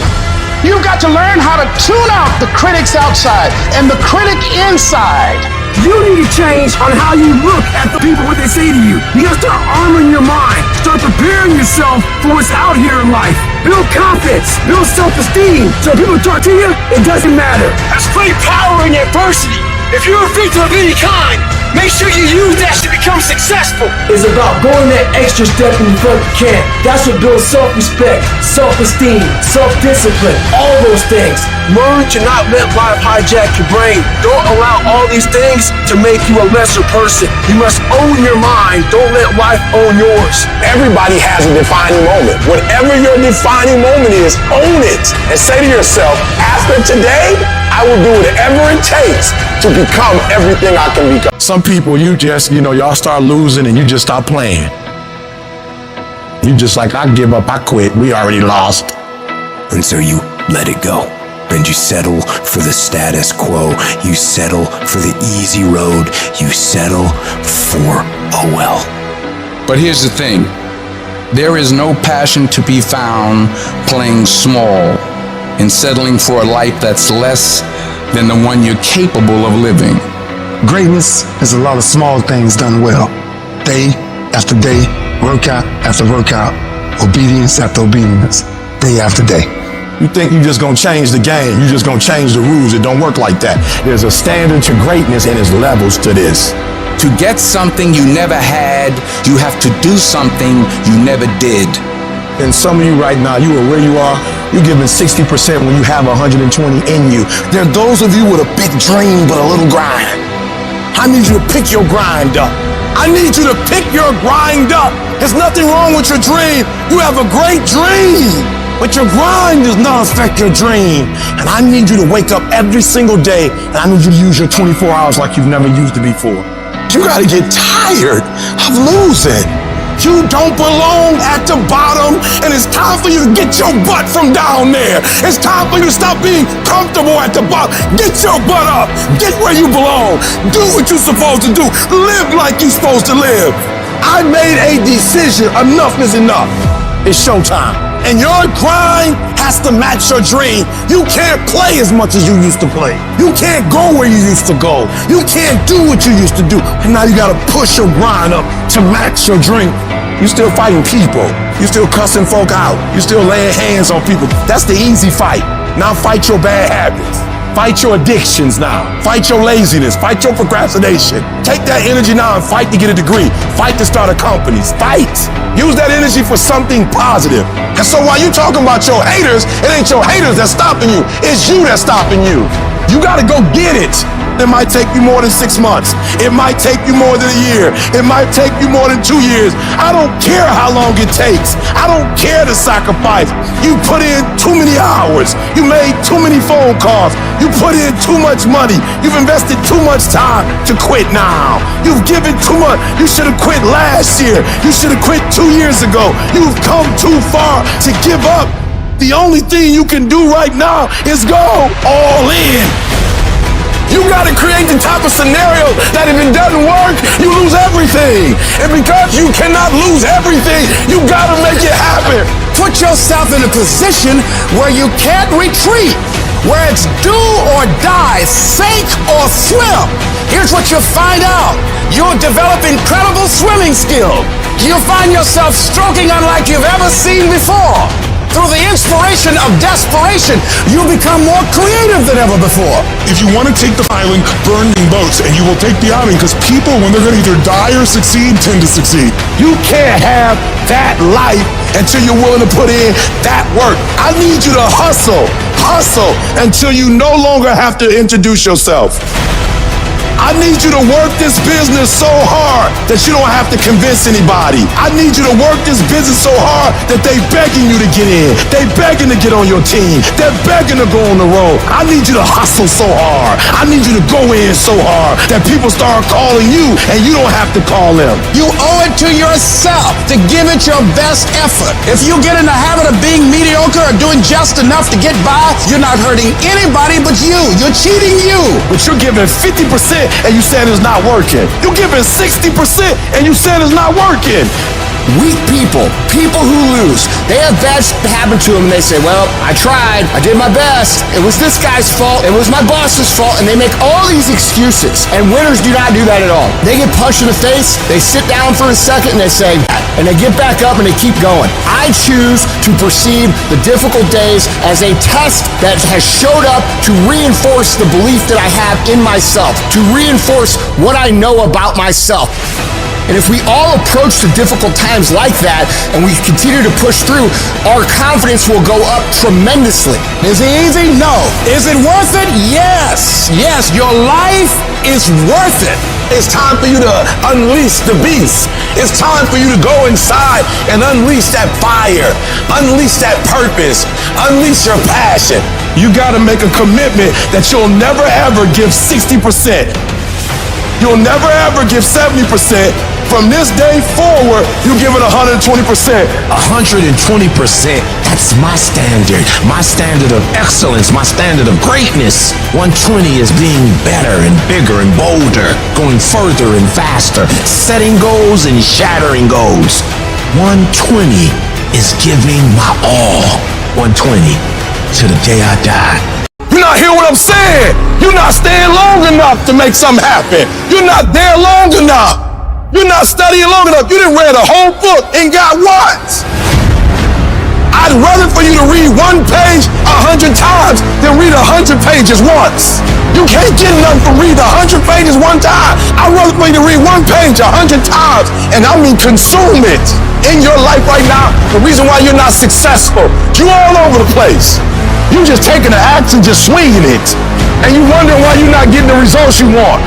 You've got to learn how to tune out the critics outside and the critic inside. You need to change on how you look at the people, what they say to you. You gotta start armoring your mind. Start preparing yourself for what's out here in life. Build confidence, build self-esteem. So people talk to you, it doesn't matter. That's great power in adversity. If you're a victim of any kind, make sure you use that to become successful. It's about going that extra step in front of the camp. That's what builds self-respect, self-esteem, self-discipline, all those things. Learn to not let life hijack your brain. Don't allow all these things to make you a lesser person. You must own your mind. Don't let life own yours. Everybody has a defining moment. Whatever your defining moment is, own it. And say to yourself, after today, I will do whatever it takes to become everything I can become. Some people, you just, y'all start losing and you just stop playing. You just like, I give up, I quit, we already lost. And so you let it go. And you settle for the status quo. You settle for the easy road. You settle for, oh well. But here's the thing. There is no passion to be found playing small and settling for a life that's less than the one you're capable of living. Greatness is a lot of small things done well. Day after day, workout after workout, obedience after obedience, day after day. You think you're just gonna change the game, you're just gonna change the rules. It don't work like that. There's a standard to greatness and there's levels to this. To get something you never had, you have to do something you never did. And some of you right now, you are where you are, you're giving 60% when you have 120 in you. There are those of you with a big dream but a little grind. I need you to pick your grind up. I need you to pick your grind up. There's nothing wrong with your dream. You have a great dream, but your grind does not affect your dream. And I need you to wake up every single day and I need you to use your 24 hours like you've never used it before. You gotta get tired of losing. You don't belong at the bottom, and it's time for you to get your butt from down there. It's time for you to stop being comfortable at the bottom. Get your butt up. Get where you belong. Do what you're supposed to do. Live like you're supposed to live. I made a decision. Enough is enough. It's showtime. And your grind has to match your dream. You can't play as much as you used to play. You can't go where you used to go. You can't do what you used to do. And now you gotta push your grind up to match your dream. You still fighting people. You still cussing folk out. You still laying hands on people. That's the easy fight. Now fight your bad habits. Fight your addictions now. Fight your laziness. Fight your procrastination. Take that energy now and fight to get a degree. Fight to start a company. Fight. Use that energy for something positive. And so while you talking about your haters, it ain't your haters that's stopping you. It's you that's stopping you. You gotta go get it. It might take you more than 6 months. It might take you more than a year. It might take you more than 2 years. I don't care how long it takes. I don't care the sacrifice. You put in too many hours. You made too many phone calls. You put in too much money. You've invested too much time to quit now. You've given too much. You should have quit last year. You should have quit 2 years ago. You've come too far to give up. The only thing you can do right now is go all in. You gotta create the type of scenario that if it doesn't work, you lose everything. And because you cannot lose everything, you gotta make it happen. Put yourself in a position where you can't retreat. where it's do or die, sink or swim. Here's what you'll find out. You'll develop incredible swimming skill. You'll find yourself stroking unlike you've ever seen before. Through the inspiration of desperation, you become more creative than ever before. If you want to take the island, burn the boats, and you will take the island, because people, when they're going to either die or succeed, tend to succeed. You can't have that life until you're willing to put in that work. I need you to hustle until you no longer have to introduce yourself. I need you to work this business so hard that you don't have to convince anybody. I need you to work this business so hard that they begging you to get in. They begging to get on your team. They're begging to go on the road. I need you to hustle so hard. I need you to go in so hard that people start calling you and you don't have to call them. You owe it to yourself to give it your best effort. If you get in the habit of being mediocre or doing just enough to get by, you're not hurting anybody but you. You're cheating you. But you're giving 50% and you said it's not working. You're giving 60% and you said it's not working. Weak people who lose, they have bad happen to them and they say, well, I tried, I did my best, it was this guy's fault, it was my boss's fault, and they make all these excuses. And winners do not do that at all. They get punched in the face, they sit down for a second and they say, and they get back up and they keep going. I choose to perceive the difficult days as a test that has showed up to reinforce the belief that I have in myself, to reinforce what I know about myself. And if we all approach the difficult times like that and we continue to push through, our confidence will go up tremendously. Is it easy? No. Is it worth it? Yes. Yes, your life is worth it. It's time for you to unleash the beast. It's time for you to go inside and unleash that fire, unleash that purpose, unleash your passion. You got to make a commitment that you'll never ever give 60%. You'll never ever give 70%. From this day forward, you give it 120%. 120%, that's my standard of excellence, my standard of greatness. 120 is being better and bigger and bolder, going further and faster, setting goals and shattering goals. 120 is giving my all. 120 to the day I die. You're not hearing what I'm saying. You're not staying long enough to make something happen. You're not there long enough. You're not studying long enough. You didn't read a whole book and got what? I'd rather for you to read one page 100 times than read 100 pages once. You can't get enough from reading 100 pages one time. I'd rather for you to read one page 100 times, and I mean consume it in your life right now. The reason why you're not successful, you're all over the place. You just taking the axe and just swinging it, and you wondering why you're not getting the results you want.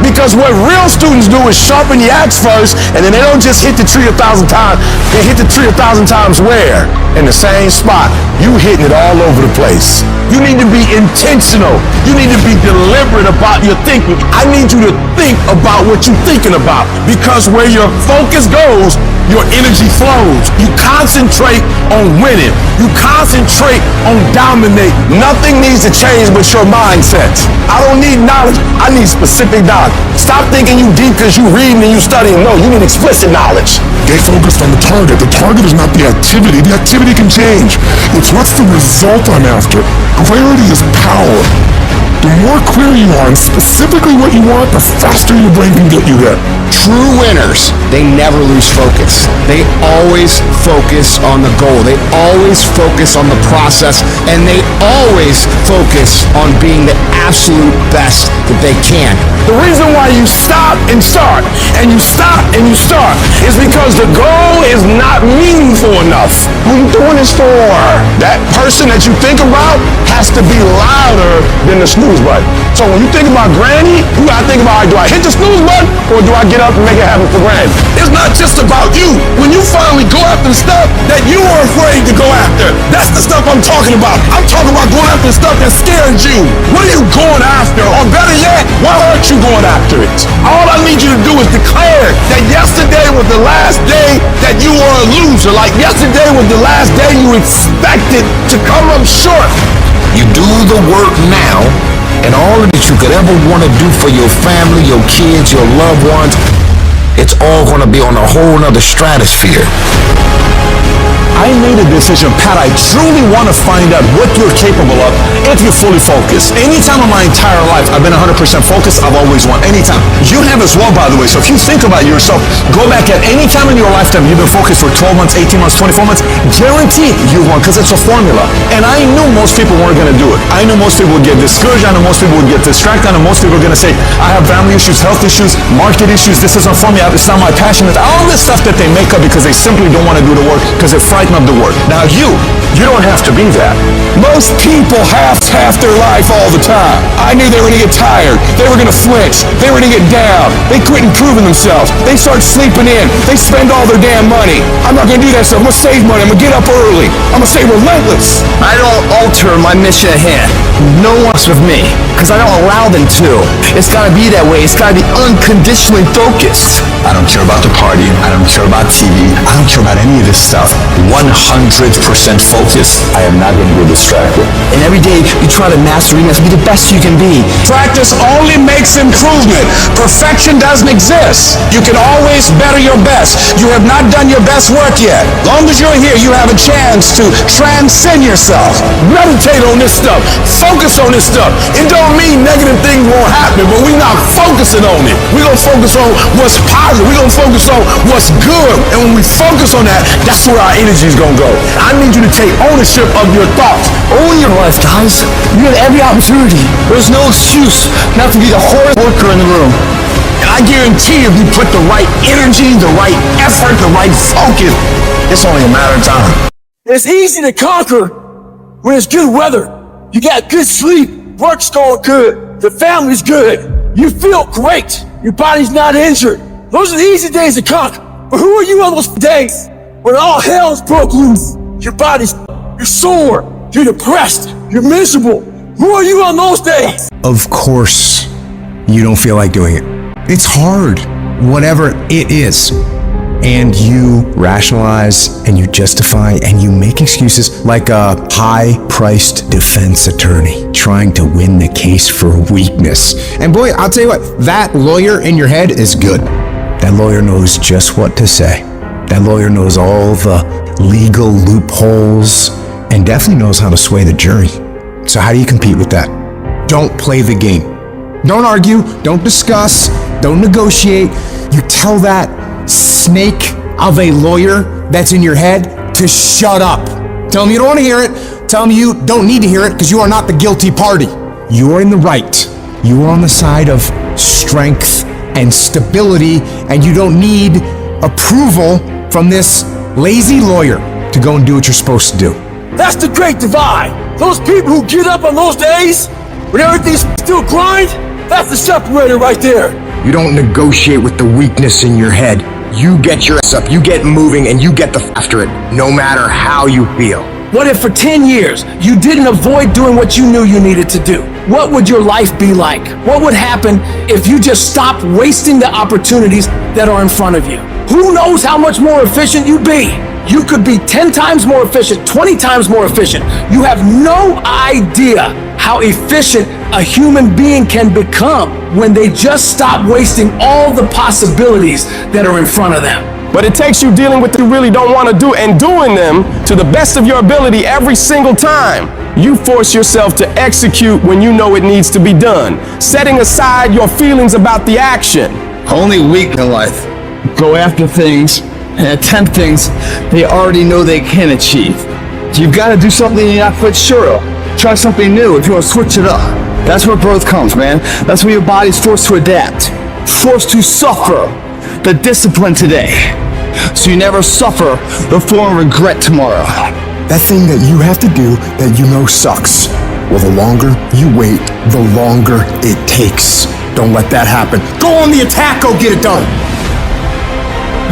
Because what real students do is sharpen the axe first, and then they don't just hit the tree 1,000 times. They hit the tree 1,000 times where? In the same spot. You hitting it all over the place. You need to be intentional. You need to be deliberate about your thinking. I need you to think about what you're thinking about. Because where your focus goes, your energy flows. You concentrate on winning. You concentrate on dominating. Nothing needs to change but your mindset. I don't need knowledge. I need specific knowledge. Stop thinking you deep because you reading and you studying. No, you need explicit knowledge. Get focused on the target. The target is not the activity. The activity can change. It's what's the result I'm after. Clarity is power. The more clear you are on specifically what you want, the faster your brain can get you there. True winners, they never lose focus. They always focus on the goal. They always focus on the process, and they always focus on being the absolute best that they can. The reason why you stop and start, and you stop and you start, is because the goal is not meaningful enough. Who you doing this for? That person that you think about has to be louder than the snooze button. So when you think about Granny, you gotta think about, do I hit the snooze button or do I get up and make it happen for Granny? It's not just about you. When you finally go after the stuff that you were afraid to go after, that's the stuff I'm talking about. I'm talking about going after the stuff that scared you. What are you going after? Or better yet, why aren't you going after it? All I need you to do is declare that yesterday was the last day that you were a loser. Like yesterday was the last day you expected to come up short. You do the work now, and all that you could ever want to do for your family, your kids, your loved ones, it's all going to be on a whole nother stratosphere. I made a decision, Pat, I truly want to find out what you're capable of if you're fully focused. Anytime in my entire life, I've been 100% focused, I've always won. Anytime. You have as well, by the way. So if you think about yourself, go back at any time in your lifetime, you've been focused for 12 months, 18 months, 24 months, guaranteed you won, because it's a formula. And I knew most people weren't going to do it. I knew most people would get discouraged. I knew most people would get distracted. I knew most people were going to say, I have family issues, health issues, market issues, this isn't for me, it's not my passion. It's all this stuff that they make up because they simply don't want to do the work because they're frightened of the work. Now you don't have to be that. Most people have half their life all the time. I knew they were going to get tired. They were going to flinch. They were going to get down. They quit improving themselves. They start sleeping in. They spend all their damn money. I'm not going to do that stuff. I'm going to save money. I'm going to get up early. I'm going to stay relentless. I don't alter my mission at hand. No one's with me, because I don't allow them to. It's got to be that way. It's got to be unconditionally focused. I don't care about the party. I don't care about TV. I don't care about any of this stuff. 100% focused. I am not going to be distracted. And every day you try to master it, be the best you can be. Practice only makes improvement. Perfection doesn't exist. You can always better your best. You have not done your best work yet. Long as you're here, you have a chance to transcend yourself. Meditate on this stuff. Focus on this stuff. It don't mean negative things won't happen, but we're not focusing on it. We're going to focus on what's positive. We're going to focus on what's good. And when we focus on that, that's where our energy is going to go. I need you to take ownership of your thoughts. Own your life, guys. You had every opportunity. There's no excuse not to be the hardest worker in the room. And I guarantee if you put the right energy, the right effort, the right focus, it's only a matter of time. It's easy to conquer when it's good weather. You got good sleep, work's going good, the family's good, you feel great, your body's not injured. Those are the easy days to conquer. But who are you on those days when all hell's broke loose? You're sore, you're depressed, you're miserable. Who are you on those days? Of course, you don't feel like doing it. It's hard, whatever it is. And you rationalize and you justify and you make excuses like a high-priced defense attorney trying to win the case for weakness. And boy, I'll tell you what, that lawyer in your head is good. That lawyer knows just what to say. That lawyer knows all the legal loopholes and definitely knows how to sway the jury. So how do you compete with that? Don't play the game. Don't argue, don't discuss, don't negotiate. You tell that snake of a lawyer that's in your head to shut up. Tell him you don't want to hear it. Tell him you don't need to hear it because you are not the guilty party. You are in the right. You are on the side of strength and stability, and you don't need approval from this lazy lawyer to go and do what you're supposed to do. That's the great divide. Those people who get up on those days when everything's still grind, that's the separator right there. You don't negotiate with the weakness in your head. You get your ass up, you get moving, and you get after it, no matter how you feel. What if for 10 years you didn't avoid doing what you knew you needed to do? What would your life be like? What would happen if you just stopped wasting the opportunities that are in front of you? Who knows how much more efficient you'd be? You could be 10 times more efficient, 20 times more efficient. You have no idea how efficient a human being can become when they just stop wasting all the possibilities that are in front of them. But it takes you dealing with what you really don't want to do and doing them to the best of your ability every single time. You force yourself to execute when you know it needs to be done, setting aside your feelings about the action. Only weak in life go after things and attempt things they already know they can achieve. You've got to do something you're not quite sure of. Try something new if you want to switch it up. That's where growth comes, man. That's when your body's forced to adapt, forced to suffer the discipline today, so you never suffer the form of regret tomorrow. That thing that you have to do that you know sucks. Well, the longer you wait, the longer it takes. Don't let that happen. Go on the attack, go get it done.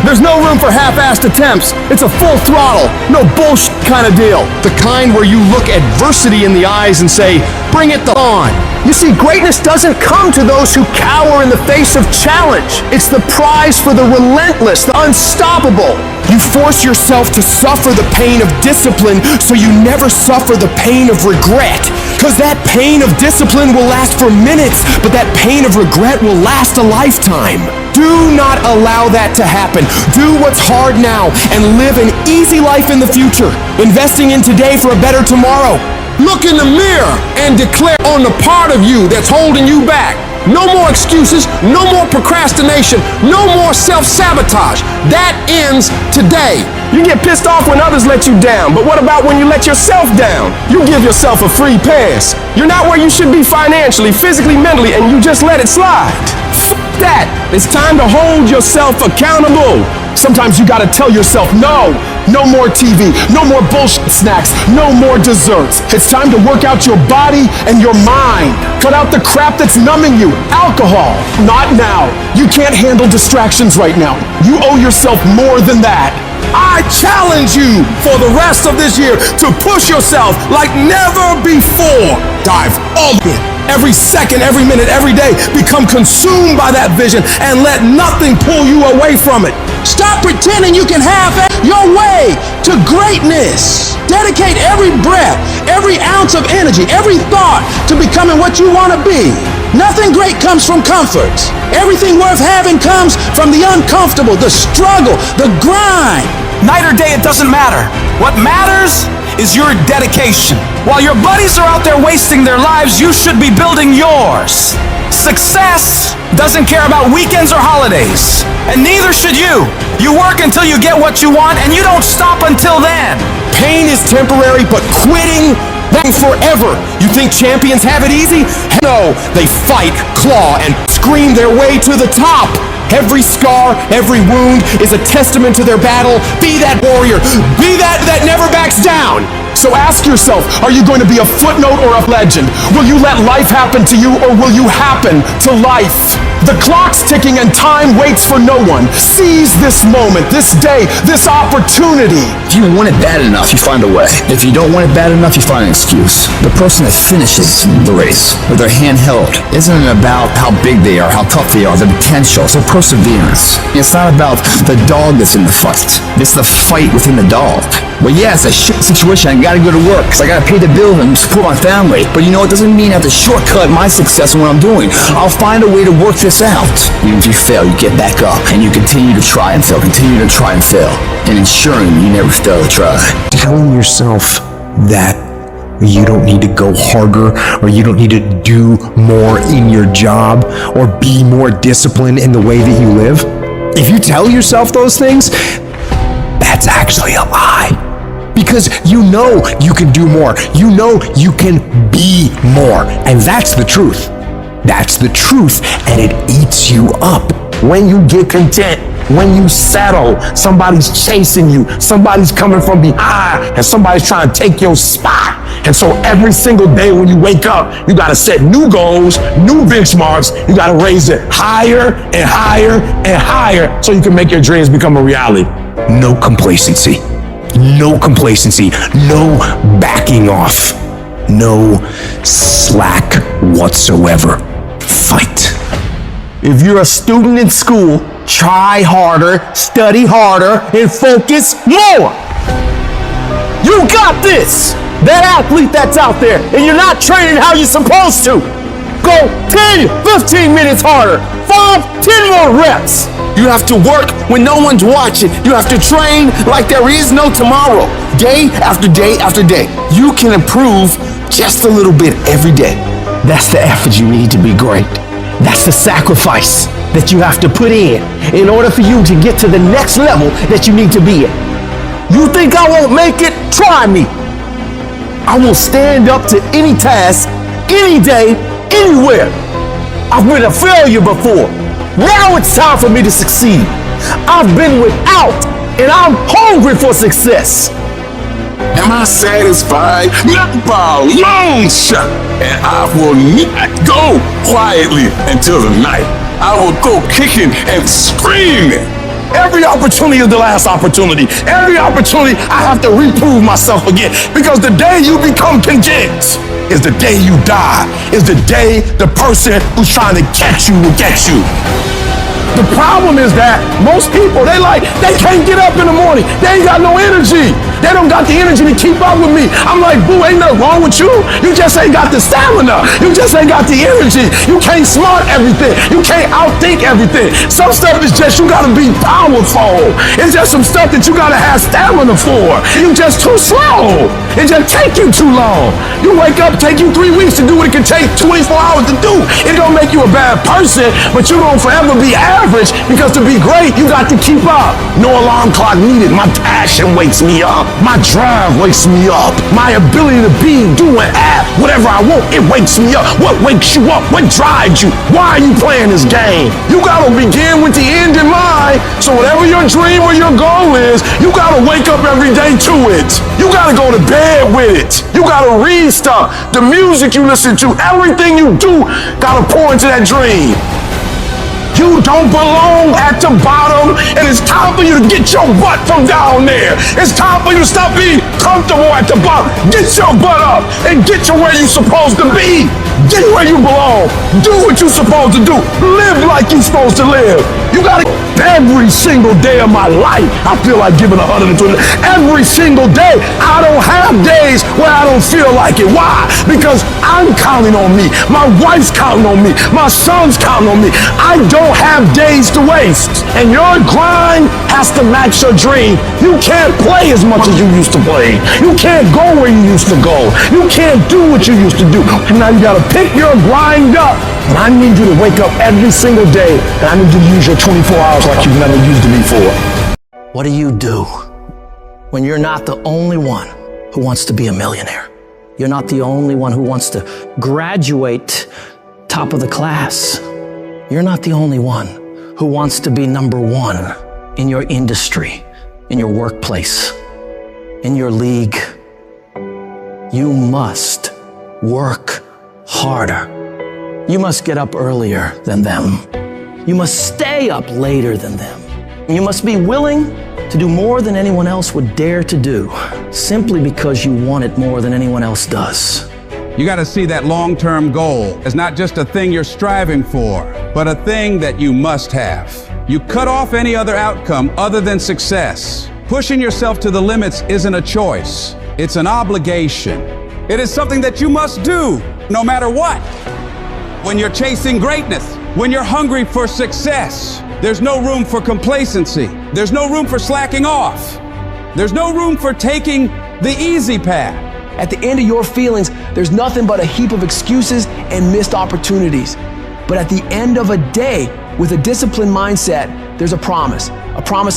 There's no room for half-assed attempts. It's a full throttle, no bullshit kind of deal. The kind where you look adversity in the eyes and say, bring it on. You see, greatness doesn't come to those who cower in the face of challenge. It's the prize for the relentless, the unstoppable. You force yourself to suffer the pain of discipline so you never suffer the pain of regret. Because that pain of discipline will last for minutes, but that pain of regret will last a lifetime. Do not allow that to happen. Do what's hard now and live an easy life in the future, investing in today for a better tomorrow. Look in the mirror and declare on the part of you that's holding you back. No more excuses, no more procrastination, no more self-sabotage. That ends today. You get pissed off when others let you down, but what about when you let yourself down? You give yourself a free pass. You're not where you should be financially, physically, mentally, and you just let it slide. F that. It's time to hold yourself accountable. Sometimes you gotta tell yourself, no. No more TV, no more bullshit snacks, no more desserts. It's time to work out your body and your mind. Cut out the crap that's numbing you. Alcohol, not now. You can't handle distractions right now. You owe yourself more than that. I challenge you for the rest of this year to push yourself like never before. Dive all in. Every second, every minute, every day, become consumed by that vision and let nothing pull you away from it. Stop pretending you can have your way to greatness. Dedicate every breath, every ounce of energy, every thought to becoming what you want to be. Nothing great comes from comfort. Everything worth having comes from the uncomfortable, the struggle, the grind. Night or day, it doesn't matter. What matters is your dedication. While your buddies are out there wasting their lives, you should be building yours. Success doesn't care about weekends or holidays, and neither should you. You work until you get what you want, and you don't stop until then. Pain is temporary, but quitting, that's forever. You think champions have it easy? No, they fight, claw, and scream their way to the top. Every scar, every wound is a testament to their battle. Be that warrior. Be that never backs down. So ask yourself, are you going to be a footnote or a legend? Will you let life happen to you, or will you happen to life? The clock's ticking and time waits for no one. Seize this moment, this day, this opportunity. If you want it bad enough, you find a way. If you don't want it bad enough, you find an excuse. The person that finishes the race with their hand held isn't about how big they are, how tough they are, their potential. It's their perseverance. It's not about the dog that's in the fight. It's the fight within the dog. Well, yeah, it's a shit situation. I gotta go to work because I gotta pay the bills and support my family. But you know, it doesn't mean I have to shortcut my success in what I'm doing. I'll find a way to work this out. Even if you fail, you get back up and you continue to try and fail, continue to try and fail, and ensuring you never fail to try. Telling yourself that you don't need to go harder, or you don't need to do more in your job, or be more disciplined in the way that you live. If you tell yourself those things, that's actually a lie. Because you know you can do more. You know you can be more. And that's the truth. That's the truth, and it eats you up. When you get content, when you settle, somebody's chasing you, somebody's coming from behind, and somebody's trying to take your spot. And so every single day when you wake up, you gotta set new goals, new benchmarks. You gotta raise it higher and higher and higher so you can make your dreams become a reality. No complacency. No complacency. No backing off. No slack whatsoever. Fight. If you're a student in school, try harder, study harder, and focus more. You got this. That athlete that's out there, and you're not training how you're supposed to. Go 10, 15 minutes harder. 5, 10 more reps. You have to work when no one's watching. You have to train like there is no tomorrow. Day after day after day. You can improve just a little bit every day. That's the effort you need to be great. That's the sacrifice that you have to put in order for you to get to the next level that you need to be in. You think I won't make it? Try me. I will stand up to any task, any day, anywhere. I've been a failure before. Now it's time for me to succeed. I've been without, and I'm hungry for success. Am I satisfied? Not by a long shot. And I will not go quietly until the night. I will go kicking and screaming. Every opportunity is the last opportunity. Every opportunity I have to reprove myself again. Because the day you become content is the day you die. Is the day the person who's trying to catch you will get you. The problem is that most people, they can't get up in the morning. They ain't got no energy. They don't got the energy to keep up with me. I'm like, boo, ain't nothing wrong with you. You just ain't got the stamina. You just ain't got the energy. You can't smart everything. You can't outthink everything. Some stuff is just you gotta be powerful. It's just some stuff that you gotta have stamina for. You just too slow. It just take you too long. You wake up, take you 3 weeks to do what it can take 24 hours to do. It don't make you a bad person, but you don't forever be average, because to be great, you got to keep up. No alarm clock needed. My passion wakes me up. My drive wakes me up. My ability to be, do, and act whatever I want, it wakes me up. What wakes you up? What drives you? Why are you playing this game? You got to begin with the end in mind. So whatever your dream or your goal is, you got to wake up every day to it. You got to go to bed with it. You got to read stuff. The music you listen to, everything you do, got to pour into that dream. You don't belong at the bottom, and it's time for you to get your butt from down there. It's time for you to stop being comfortable at the bottom. Get your butt up and get to where you're supposed to be. Get where you belong. Do what you're supposed to do. Live like you're supposed to live. You gotta, every single day of my life, I feel like giving 120. Every single day. I don't have days where I don't feel like it. Why? Because I'm counting on me. My wife's counting on me. My son's counting on me. I don't have days to waste. And your grind has to match your dream. You can't play as much as you used to play. You can't go where you used to go. You can't do what you used to do. And now you gotta pick your grind up. And I need you to wake up every single day, and I need you to use your 24 hours like you've never used it before. What do you do when you're not the only one who wants to be a millionaire? You're not the only one who wants to graduate top of the class. You're not the only one who wants to be number one in your industry, in your workplace, in your league. You must work harder. You must get up earlier than them. You must stay up later than them. You must be willing to do more than anyone else would dare to do, simply because you want it more than anyone else does. You got to see that long-term goal as not just a thing you're striving for, but a thing that you must have. You cut off any other outcome other than success. Pushing yourself to the limits isn't a choice. It's an obligation. It is something that you must do, no matter what. When you're chasing greatness, when you're hungry for success, there's no room for complacency. There's no room for slacking off. There's no room for taking the easy path. At the end of your feelings, there's nothing but a heap of excuses and missed opportunities. But at the end of a day, with a disciplined mindset, there's a promise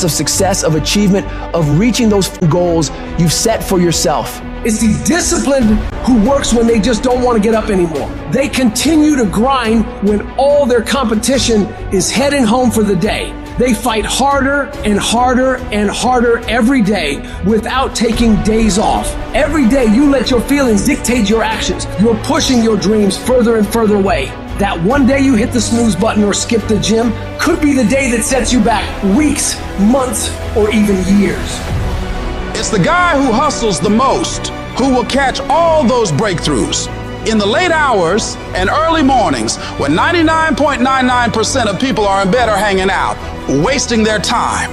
of success, of achievement, of reaching those goals you've set for yourself. It's the disciplined who works when they just don't want to get up anymore. They continue to grind when all their competition is heading home for the day. They fight harder and harder and harder every day without taking days off. Every day you let your feelings dictate your actions. You're pushing your dreams further and further away. That one day you hit the snooze button or skip the gym could be the day that sets you back weeks, months, or even years. It's the guy who hustles the most who will catch all those breakthroughs. In the late hours and early mornings, when 99.99% of people are in bed or hanging out, wasting their time.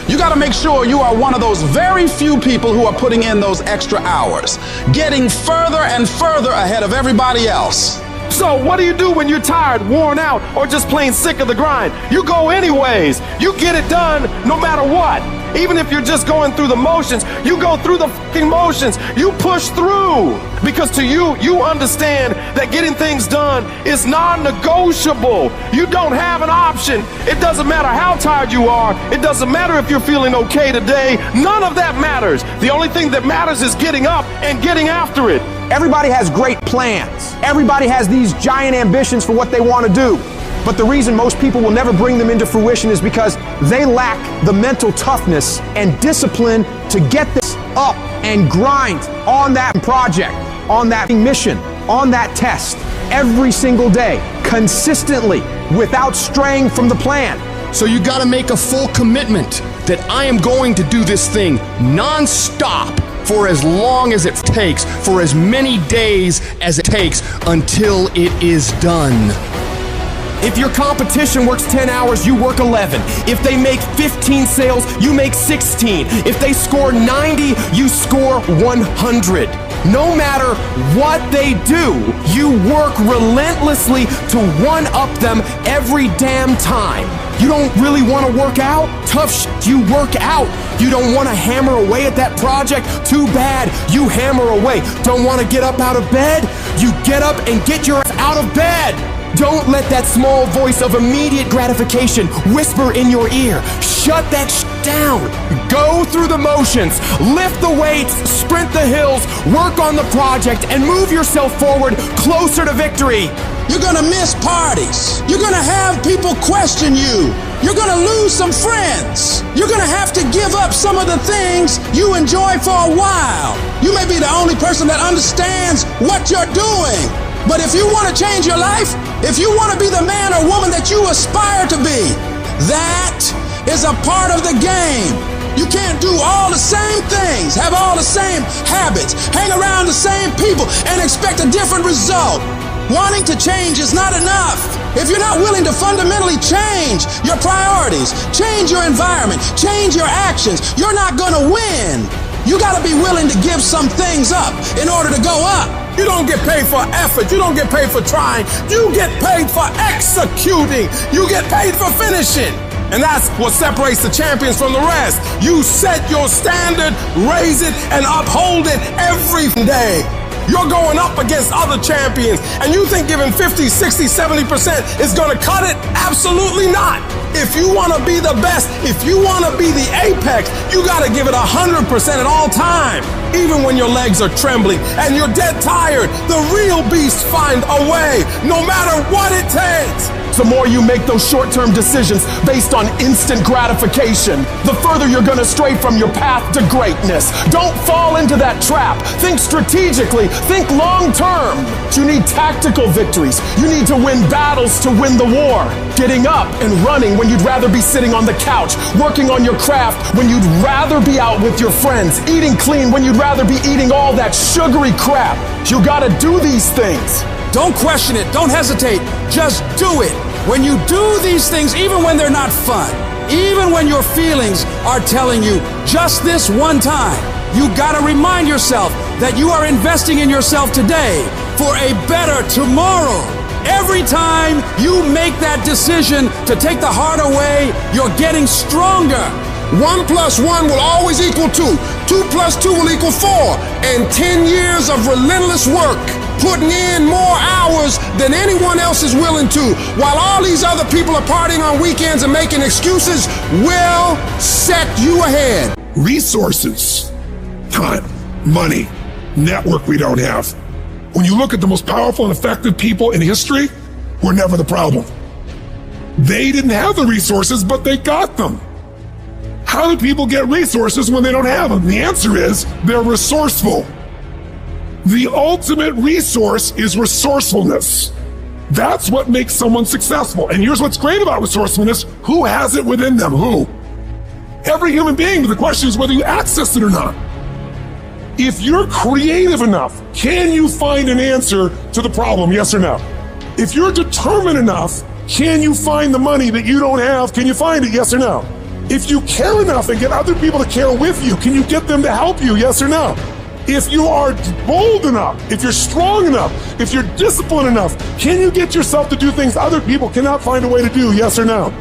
You gotta make sure you are one of those very few people who are putting in those extra hours, getting further and further ahead of everybody else. So what do you do when you're tired, worn out, or just plain sick of the grind? You go anyways. You get it done no matter what. Even if you're just going through the motions, you go through the fucking motions. You push through. Because to you, you understand that getting things done is non-negotiable. You don't have an option. It doesn't matter how tired you are. It doesn't matter if you're feeling okay today. None of that matters. The only thing that matters is getting up and getting after it. Everybody has great plans. Everybody has these giant ambitions for what they want to do. But the reason most people will never bring them into fruition is because they lack the mental toughness and discipline to get this up and grind on that project, on that mission, on that test, every single day, consistently, without straying from the plan. So you gotta make a full commitment that I am going to do this thing non-stop for as long as it takes, for as many days as it takes until it is done. If your competition works 10 hours, you work 11. If they make 15 sales, you make 16. If they score 90, you score 100. No matter what they do, you work relentlessly to one-up them every damn time. You don't really want to work out? Tough shit, you work out. You don't want to hammer away at that project? Too bad, you hammer away. Don't want to get up out of bed? You get up and get your ass out of bed. Don't let that small voice of immediate gratification whisper in your ear. Shut that shit down. Go through the motions, lift the weights, sprint the hills, work on the project, and move yourself forward closer to victory. You're gonna miss parties. You're gonna have people question you. You're gonna lose some friends. You're gonna have to give up some of the things you enjoy for a while. You may be the only person that understands what you're doing. But if you want to change your life, if you want to be the man or woman that you aspire to be, that is a part of the game. You can't do all the same things, have all the same habits, hang around the same people, and expect a different result. Wanting to change is not enough. If you're not willing to fundamentally change your priorities, change your environment, change your actions, you're not gonna win. You gotta be willing to give some things up in order to go up. You don't get paid for effort. You don't get paid for trying. You get paid for executing. You get paid for finishing. And that's what separates the champions from the rest. You set your standard, raise it, and uphold it every day. You're going up against other champions, and you think giving 50, 60, 70% is gonna cut it? Absolutely not. If you wanna be the best, if you wanna be the apex, you gotta give it 100% at all times. Even when your legs are trembling and you're dead tired, the real beasts find a way, no matter what it takes. The more you make those short-term decisions based on instant gratification, the further you're gonna stray from your path to greatness. Don't fall into that trap. Think strategically, think long-term. You need tactical victories. You need to win battles to win the war. Getting up and running when you'd rather be sitting on the couch, working on your craft when you'd rather be out with your friends, eating clean when you'd rather be eating all that sugary crap. You gotta do these things. Don't question it. Don't hesitate. Just do it. When you do these things, even when they're not fun, even when your feelings are telling you just this one time, you gotta remind yourself that you are investing in yourself today for a better tomorrow. Every time you make that decision to take the heart away, you're getting stronger. 1 + 1 will always equal 2. 2 + 2 will equal 4. And 10 years of relentless work, putting in more hours than anyone else is willing to, while all these other people are partying on weekends and making excuses, will set you ahead. Resources, time, money, network we don't have. When you look at the most powerful and effective people in history, we're never the problem. They didn't have the resources, but they got them. How do people get resources when they don't have them? The answer is they're resourceful. The ultimate resource is resourcefulness. That's what makes someone successful. And here's what's great about resourcefulness. Who has it within them? Who? Every human being, but the question is whether you access it or not. If you're creative enough, can you find an answer to the problem? Yes or no? If you're determined enough, can you find the money that you don't have? Can you find it? Yes or no? If you care enough and get other people to care with you, can you get them to help you? Yes or no? If you are bold enough, if you're strong enough, if you're disciplined enough, can you get yourself to do things other people cannot find a way to do? Yes or no?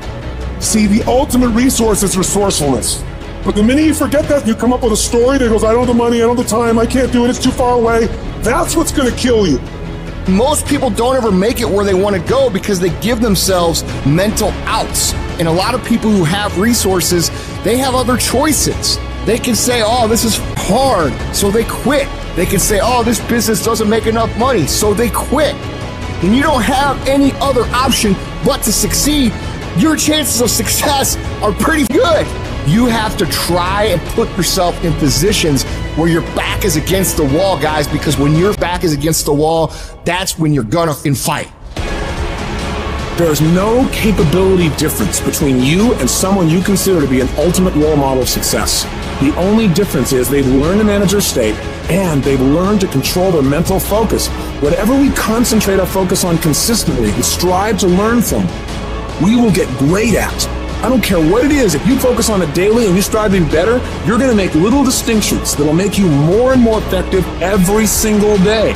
See, the ultimate resource is resourcefulness. But the minute you forget that, you come up with a story that goes, I don't have the money, I don't have the time, I can't do it, it's too far away. That's what's gonna kill you. Most people don't ever make it where they want to go because they give themselves mental outs. And a lot of people who have resources, they have other choices. They can say, oh, this is hard, so they quit. They can say, oh, this business doesn't make enough money, so they quit. When you don't have any other option but to succeed, your chances of success are pretty good. You have to try and put yourself in positions where your back is against the wall, guys, because when your back is against the wall, that's when you're gonna fight. There's no capability difference between you and someone you consider to be an ultimate role model of success. The only difference is they've learned to manage their state and they've learned to control their mental focus. Whatever we concentrate our focus on consistently and strive to learn from, we will get great at. I don't care what it is. If you focus on it daily and you strive to be better, you're going to make little distinctions that will make you more and more effective every single day.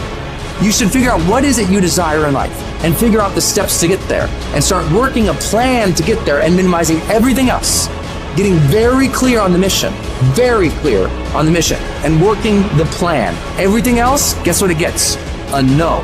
You should figure out what is it you desire in life and figure out the steps to get there and start working a plan to get there and minimizing everything else. Getting very clear on the mission, and working the plan. Everything else, guess what it gets? A no.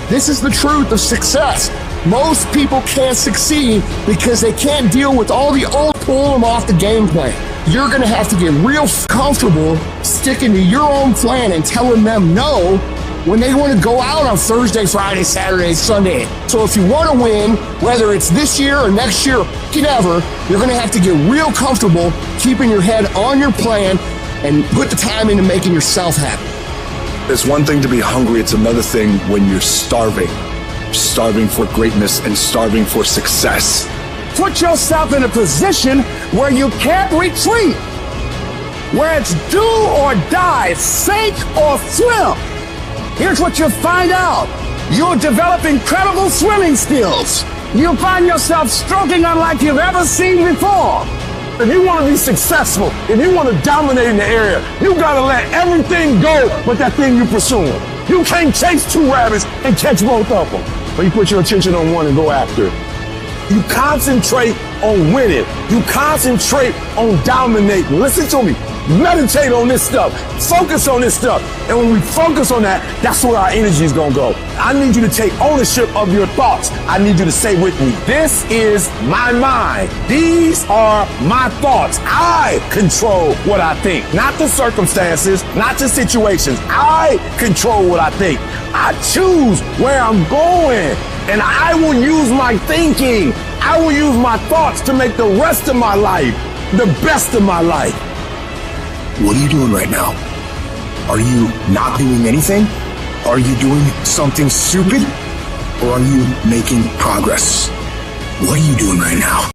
This is the truth of success. Most people can't succeed because they can't deal with all the old pull them off the game plan. You're gonna have to get real comfortable sticking to your own plan and telling them no when they want to go out on Thursday, Friday, Saturday, Sunday. So if you want to win, whether it's this year or next year, whatever, you're going to have to get real comfortable keeping your head on your plan and put the time into making yourself happy. It's one thing to be hungry, it's another thing when you're starving. Starving for greatness and starving for success. Put yourself in a position where you can't retreat, where it's do or die, sink or swim. Here's what you'll find out. You'll develop incredible swimming skills. You'll find yourself stroking unlike you've ever seen before. If you want to be successful, if you want to dominate in the area, you got to let everything go but that thing you're pursuing. You can't chase two rabbits and catch both of them. But you put your attention on one and go after it. You concentrate on winning. You concentrate on dominating. Listen to me. Meditate on this stuff. Focus on this stuff. And when we focus on that, that's where our energy is going to go. I need you to take ownership of your thoughts. I need you to say with me, this is my mind. These are my thoughts. I control what I think. Not the circumstances, not the situations. I control what I think. I choose where I'm going. And I will use my thinking. I will use my thoughts to make the rest of my life the best of my life. What are you doing right now? Are you not doing anything? Are you doing something stupid? Or are you making progress? What are you doing right now?